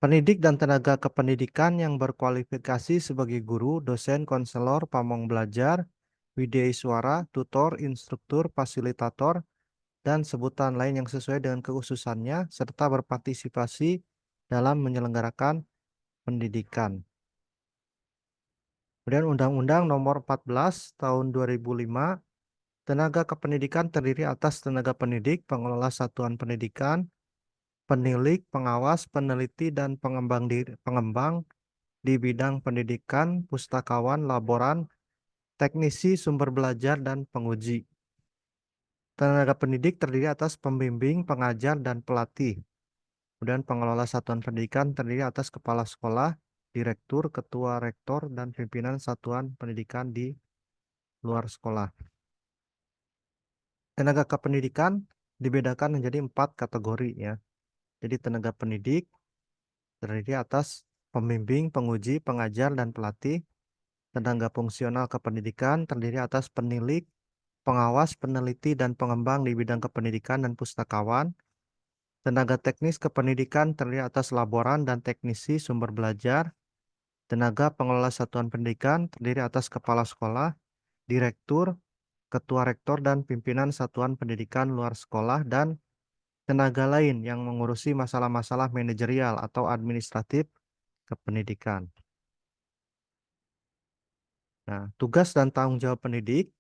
Pendidik dan tenaga kependidikan yang berkualifikasi sebagai guru, dosen, konselor, pamong belajar, wideiswara, tutor, instruktur, fasilitator, dan sebutan lain yang sesuai dengan kekhususannya, serta berpartisipasi dalam menyelenggarakan pendidikan. Kemudian Undang-Undang Nomor 14 Tahun 2005, tenaga kependidikan terdiri atas tenaga pendidik, pengelola satuan pendidikan, penilik, pengawas, peneliti, dan pengembang di bidang pendidikan, pustakawan, laboran, teknisi, sumber belajar, dan penguji. Tenaga pendidik terdiri atas pembimbing, pengajar, dan pelatih. Kemudian pengelola satuan pendidikan terdiri atas kepala sekolah, direktur, ketua rektor, dan pimpinan satuan pendidikan di luar sekolah. Tenaga kependidikan dibedakan menjadi 4 kategori ya. Jadi tenaga pendidik terdiri atas pembimbing, penguji, pengajar, dan pelatih. Tenaga fungsional kependidikan terdiri atas penilik, pengawas, peneliti, dan pengembang di bidang kependidikan dan pustakawan. Tenaga teknis kependidikan terdiri atas laboran dan teknisi sumber belajar. Tenaga pengelola satuan pendidikan terdiri atas kepala sekolah, direktur, ketua rektor, dan pimpinan satuan pendidikan luar sekolah, dan tenaga lain yang mengurusi masalah-masalah manajerial atau administratif kependidikan. Nah, tugas dan tanggung jawab pendidik.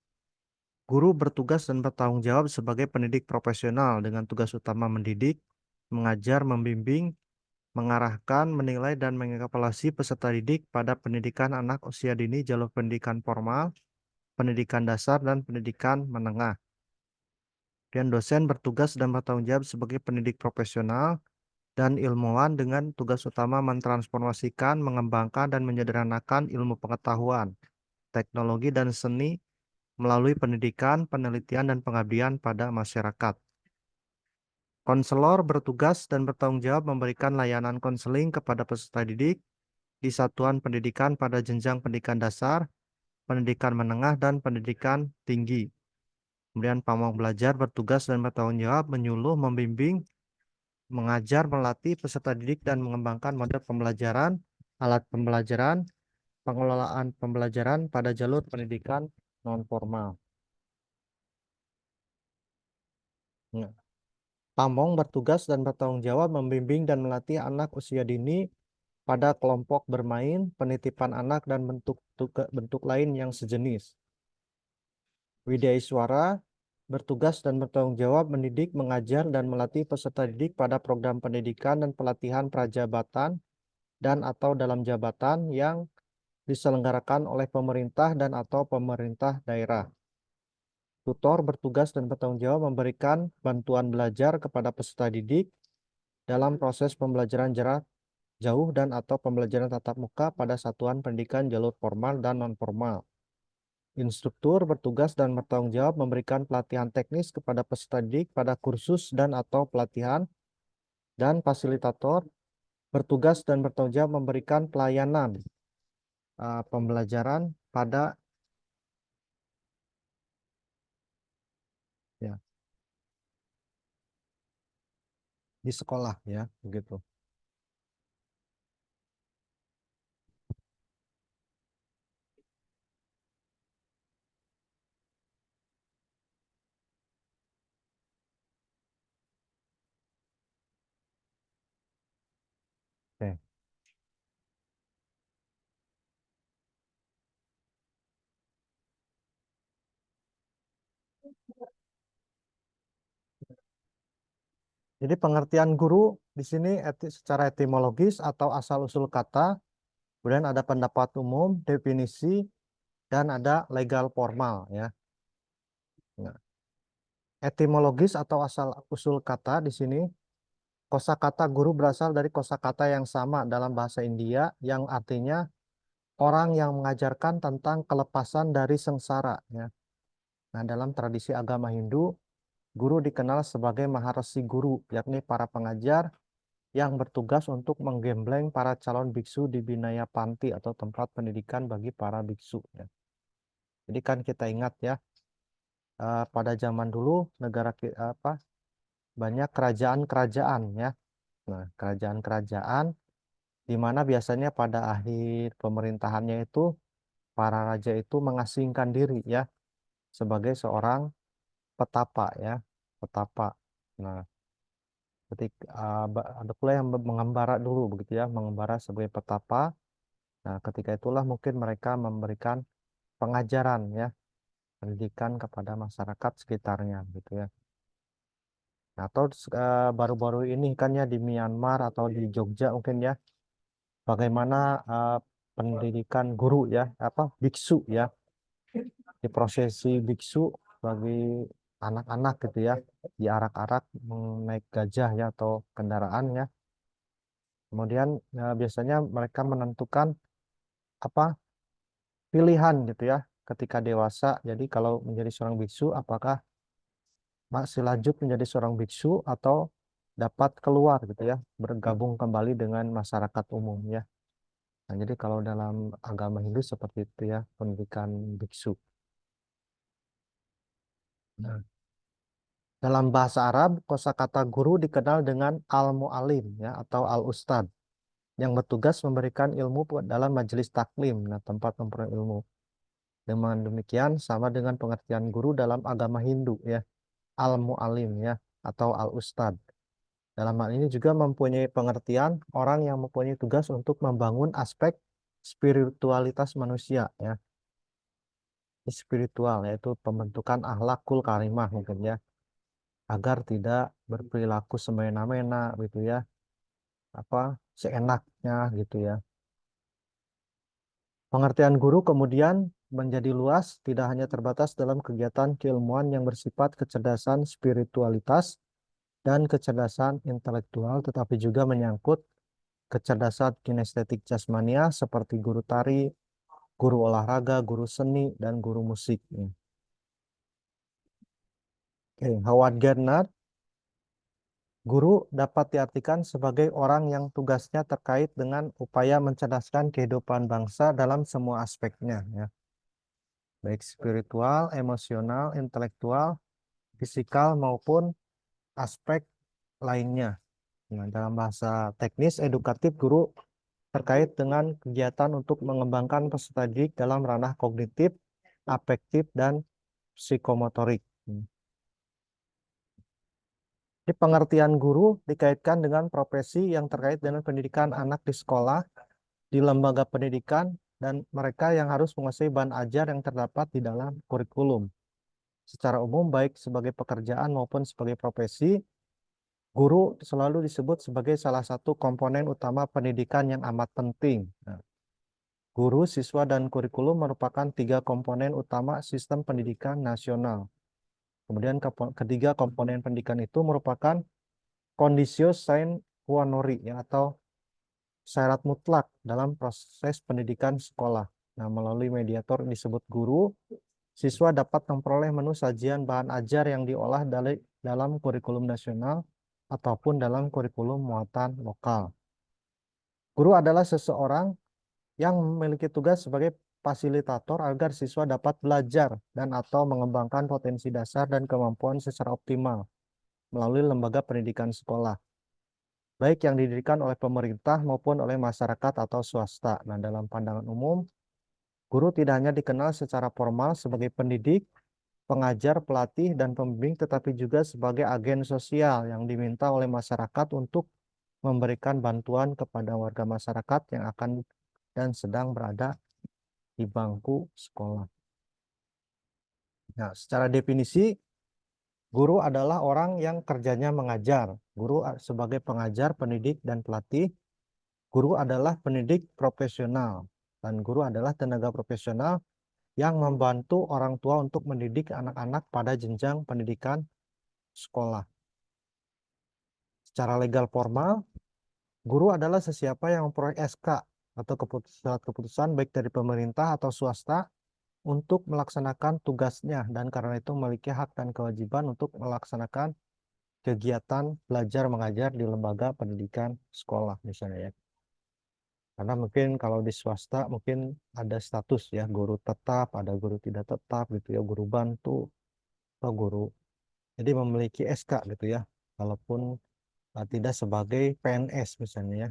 Guru bertugas dan bertanggung jawab sebagai pendidik profesional dengan tugas utama mendidik, mengajar, membimbing, mengarahkan, menilai, dan mengevaluasi peserta didik pada pendidikan anak usia dini jalur pendidikan formal, pendidikan dasar, dan pendidikan menengah. Dan dosen bertugas dan bertanggung jawab sebagai pendidik profesional dan ilmuwan dengan tugas utama mentransformasikan, mengembangkan, dan menyederhanakan ilmu pengetahuan, teknologi, dan seni melalui pendidikan, penelitian, dan pengabdian pada masyarakat. Konselor bertugas dan bertanggung jawab memberikan layanan konseling kepada peserta didik di satuan pendidikan pada jenjang pendidikan dasar, pendidikan menengah, dan pendidikan tinggi. Kemudian pamong belajar bertugas dan bertanggung jawab menyuluh, membimbing, mengajar, melatih peserta didik, dan mengembangkan model pembelajaran, alat pembelajaran, pengelolaan pembelajaran pada jalur pendidikan non-formal. Nah, pamong bertugas dan bertanggung jawab membimbing dan melatih anak usia dini pada kelompok bermain, penitipan anak, dan bentuk lain yang sejenis. Wideiswara bertugas dan bertanggung jawab mendidik, mengajar, dan melatih peserta didik pada program pendidikan dan pelatihan prajabatan dan atau dalam jabatan yang diselenggarakan oleh pemerintah dan atau pemerintah daerah. Tutor bertugas dan bertanggung jawab memberikan bantuan belajar kepada peserta didik dalam proses pembelajaran jarak jauh dan atau pembelajaran tatap muka pada satuan pendidikan jalur formal dan non-formal. Instruktur bertugas dan bertanggung jawab memberikan pelatihan teknis kepada peserta didik pada kursus dan atau pelatihan, dan fasilitator bertugas dan bertanggung jawab memberikan pelayanan pembelajaran pada ya di sekolah ya begitu. Oke. Jadi pengertian guru di sini secara etimologis atau asal-usul kata, kemudian ada pendapat umum, definisi, dan ada legal formal ya. Nah, etimologis atau asal-usul kata di sini, kosakata guru berasal dari kosakata yang sama dalam bahasa India yang artinya orang yang mengajarkan tentang kelepasan dari sengsara ya. Nah, dalam tradisi agama Hindu, guru dikenal sebagai maharsi guru, yakni para pengajar yang bertugas untuk menggembleng para calon biksu di Binaya Panti atau tempat pendidikan bagi para biksu. Ya. Jadi kan kita ingat ya, pada zaman dulu negara banyak kerajaan-kerajaan ya. Nah, kerajaan-kerajaan di mana biasanya pada akhir pemerintahannya itu para raja itu mengasingkan diri ya sebagai seorang petapa ya, petapa. Nah, ada pula yang mengembara dulu begitu ya, mengembara sebagai petapa. Nah, ketika itulah mungkin mereka memberikan pengajaran ya, pendidikan kepada masyarakat sekitarnya gitu ya. Nah, atau baru-baru ini kan ya di Myanmar atau di Jogja mungkin ya, bagaimana pendidikan guru ya, biksu ya, di prosesi biksu bagi anak-anak gitu ya, diarak-arak naik gajah ya atau kendaraan ya. Kemudian biasanya mereka menentukan pilihan gitu ya ketika dewasa. Jadi kalau menjadi seorang biksu, apakah masih lanjut menjadi seorang biksu atau dapat keluar gitu ya, bergabung kembali dengan masyarakat umum ya. Nah, jadi kalau dalam agama Hindu seperti itu ya, pendidikan biksu. Nah, dalam bahasa Arab, kosakata guru dikenal dengan al-mu'alim ya atau al-ustad yang bertugas memberikan ilmu dalam majelis taklim, nah tempat memperoleh ilmu. Dengan demikian sama dengan pengertian guru dalam agama Hindu ya, al-mu'alim ya atau al-ustad. Dalam hal ini juga mempunyai pengertian orang yang mempunyai tugas untuk membangun aspek spiritualitas manusia ya. Spiritual yaitu pembentukan akhlakul karimah mungkin ya, agar tidak berperilaku semena-mena gitu ya, seenaknya gitu ya. Pengertian guru kemudian menjadi luas, tidak hanya terbatas dalam kegiatan keilmuan yang bersifat kecerdasan spiritualitas dan kecerdasan intelektual, tetapi juga menyangkut kecerdasan kinestetik jasmania seperti guru tari, guru olahraga, guru seni, dan guru musik. Howard Gardner, guru dapat diartikan sebagai orang yang tugasnya terkait dengan upaya mencerdaskan kehidupan bangsa dalam semua aspeknya, ya. Baik spiritual, emosional, intelektual, fisikal, maupun aspek lainnya. Nah, dalam bahasa teknis edukatif, guru terkait dengan kegiatan untuk mengembangkan peserta didik dalam ranah kognitif, afektif, dan psikomotorik. Jadi pengertian guru dikaitkan dengan profesi yang terkait dengan pendidikan anak di sekolah, di lembaga pendidikan, dan mereka yang harus menguasai bahan ajar yang terdapat di dalam kurikulum. Secara umum, baik sebagai pekerjaan maupun sebagai profesi, guru selalu disebut sebagai salah satu komponen utama pendidikan yang amat penting. Nah, guru, siswa, dan kurikulum merupakan 3 komponen utama sistem pendidikan nasional. Kemudian ketiga komponen pendidikan itu merupakan conditio sine quo nori ya, atau syarat mutlak dalam proses pendidikan sekolah. Nah, melalui mediator yang disebut guru, siswa dapat memperoleh menu sajian bahan ajar yang diolah dalam kurikulum nasional ataupun dalam kurikulum muatan lokal. Guru adalah seseorang yang memiliki tugas sebagai fasilitator agar siswa dapat belajar dan atau mengembangkan potensi dasar dan kemampuan secara optimal melalui lembaga pendidikan sekolah, baik yang didirikan oleh pemerintah maupun oleh masyarakat atau swasta. Nah, dalam pandangan umum, guru tidak hanya dikenal secara formal sebagai pendidik, pengajar, pelatih, dan pembimbing, tetapi juga sebagai agen sosial yang diminta oleh masyarakat untuk memberikan bantuan kepada warga masyarakat yang akan dan sedang berada di bangku sekolah. Nah, secara definisi, guru adalah orang yang kerjanya mengajar. Guru sebagai pengajar, pendidik, dan pelatih. Guru adalah pendidik profesional. Dan guru adalah tenaga profesional yang membantu orang tua untuk mendidik anak-anak pada jenjang pendidikan sekolah. Secara legal formal, guru adalah sesiapa yang memperoleh SK atau keputusan baik dari pemerintah atau swasta untuk melaksanakan tugasnya, dan karena itu memiliki hak dan kewajiban untuk melaksanakan kegiatan belajar mengajar di lembaga pendidikan sekolah misalnya ya. Karena mungkin kalau di swasta mungkin ada status ya, guru tetap, ada guru tidak tetap gitu ya, guru bantu atau guru. Jadi memiliki SK gitu ya, walaupun tidak sebagai PNS misalnya ya.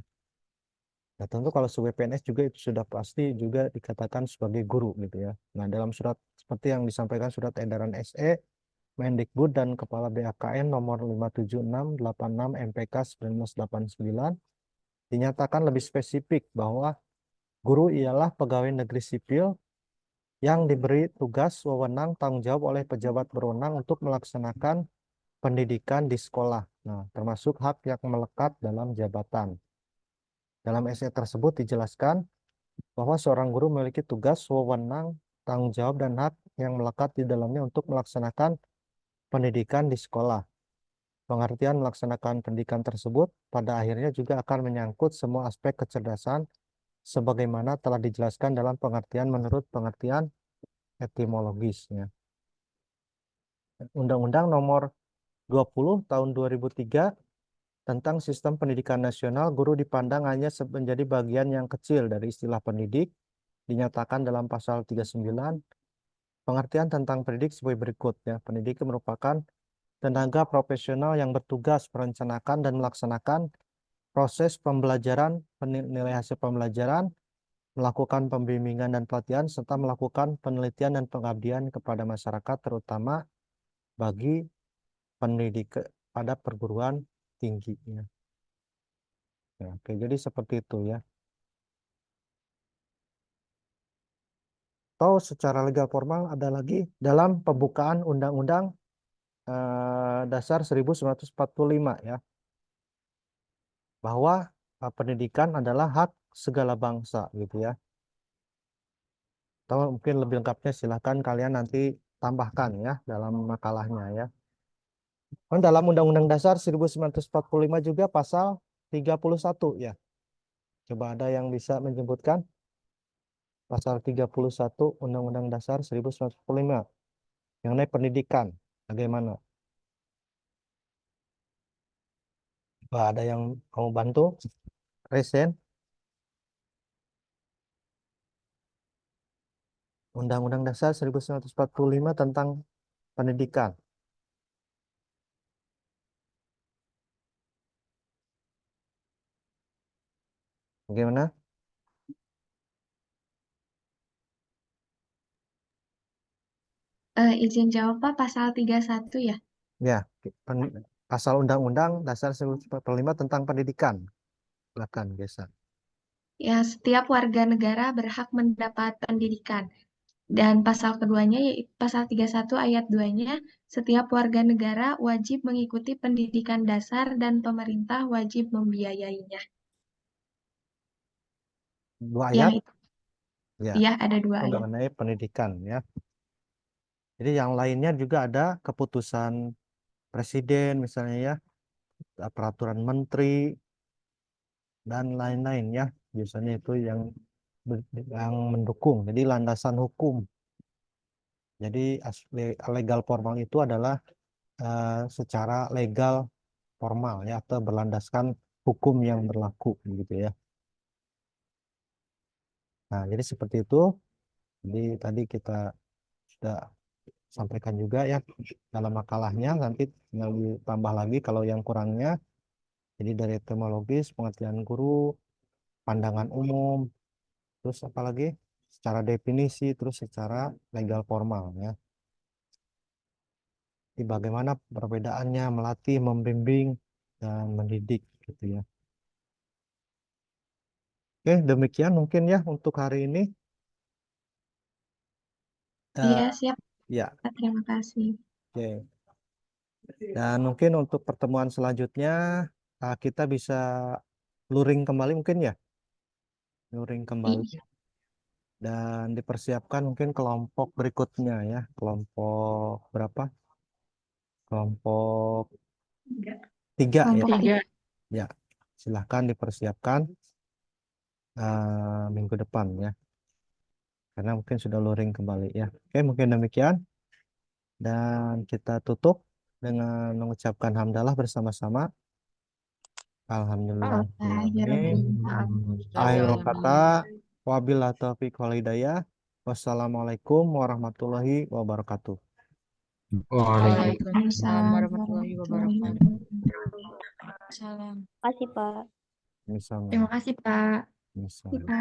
Nah, tentu kalau sebagai PNS juga itu sudah pasti juga dikatakan sebagai guru gitu ya. Nah, dalam surat seperti yang disampaikan surat edaran SE, Mendikbud dan Kepala BAKN nomor 57686 MPK 1989 dinyatakan lebih spesifik bahwa guru ialah pegawai negeri sipil yang diberi tugas, wewenang, tanggung jawab oleh pejabat berwenang untuk melaksanakan pendidikan di sekolah. Nah, termasuk hak yang melekat dalam jabatan. Dalam SE tersebut dijelaskan bahwa seorang guru memiliki tugas, wewenang, tanggung jawab, dan hak yang melekat di dalamnya untuk melaksanakan pendidikan di sekolah. Pengertian melaksanakan pendidikan tersebut pada akhirnya juga akan menyangkut semua aspek kecerdasan sebagaimana telah dijelaskan dalam pengertian menurut pengertian etimologisnya. Undang-Undang Nomor 20 Tahun 2003 tentang Sistem Pendidikan Nasional, guru dipandang hanya menjadi bagian yang kecil dari istilah pendidik, dinyatakan dalam pasal 39. Pengertian tentang pendidik sebagai berikut ya. Pendidik merupakan tenaga profesional yang bertugas merencanakan dan melaksanakan proses pembelajaran, penilai hasil pembelajaran, melakukan pembimbingan dan pelatihan, serta melakukan penelitian dan pengabdian kepada masyarakat, terutama bagi pendidik pada perguruan tingginya. Ya, oke, jadi seperti itu ya. Atau secara legal formal ada lagi dalam pembukaan Undang-Undang Dasar 1945 ya, bahwa pendidikan adalah hak segala bangsa gitu ya. Atau mungkin lebih lengkapnya silahkan kalian nanti tambahkan ya dalam makalahnya ya. Dan dalam Undang-Undang Dasar 1945 juga pasal 31 ya. Coba ada yang bisa menyebutkan pasal 31 Undang-Undang Dasar 1945 mengenai pendidikan. Bagaimana? Coba ada yang mau bantu? Resen? Undang-Undang Dasar 1945 tentang pendidikan. Bagaimana? Izin jawab Pak, pasal 31 ya? Ya, pasal Undang-Undang Dasar 1945 tentang pendidikan. Silakan, geser. Ya, setiap warga negara berhak mendapat pendidikan. Dan pasal keduanya, yaitu pasal 31 ayat 2-nya, setiap warga negara wajib mengikuti pendidikan dasar dan pemerintah wajib membiayainya. Dua ayat? Yang itu, Ya, ya ada 2 itu ayat. mengenai pendidikan ya. Jadi yang lainnya juga ada keputusan presiden misalnya ya, peraturan menteri, dan lain-lain ya. Biasanya itu yang mendukung. Jadi landasan hukum. Jadi legal formal itu adalah secara legal formal ya, atau berlandaskan hukum yang berlaku gitu ya. Nah, jadi seperti itu. Jadi tadi kita sudah sampaikan juga ya dalam makalahnya, nanti tinggal ditambah lagi kalau yang kurangnya. Jadi dari etimologis, pengertian guru, pandangan umum, terus apalagi secara definisi, terus secara legal formal ya. Jadi bagaimana perbedaannya melatih, membimbing, dan mendidik gitu ya. Oke, demikian mungkin ya untuk hari ini. Iya, siap. Ya, Terima kasih. oke. Dan mungkin untuk pertemuan selanjutnya kita bisa luring kembali mungkin ya. Luring kembali. Iya. Dan dipersiapkan mungkin kelompok berikutnya ya. Kelompok berapa? Kelompok 3 ya. Kelompok 3. Ya, silahkan dipersiapkan minggu depan ya. Karena mungkin sudah luring kembali ya. Oke, mungkin demikian. Dan kita tutup dengan mengucapkan hamdalah bersama-sama. Alhamdulillah. Akhir kata, wabillahi taufiq wal hidayah. Wassalamualaikum warahmatullahi wabarakatuh. Waalaikumsalam warahmatullahi wabarakatuh. Salam. Terima kasih, Pak. Misalnya. Terima kasih, Pak. Misalnya. Kita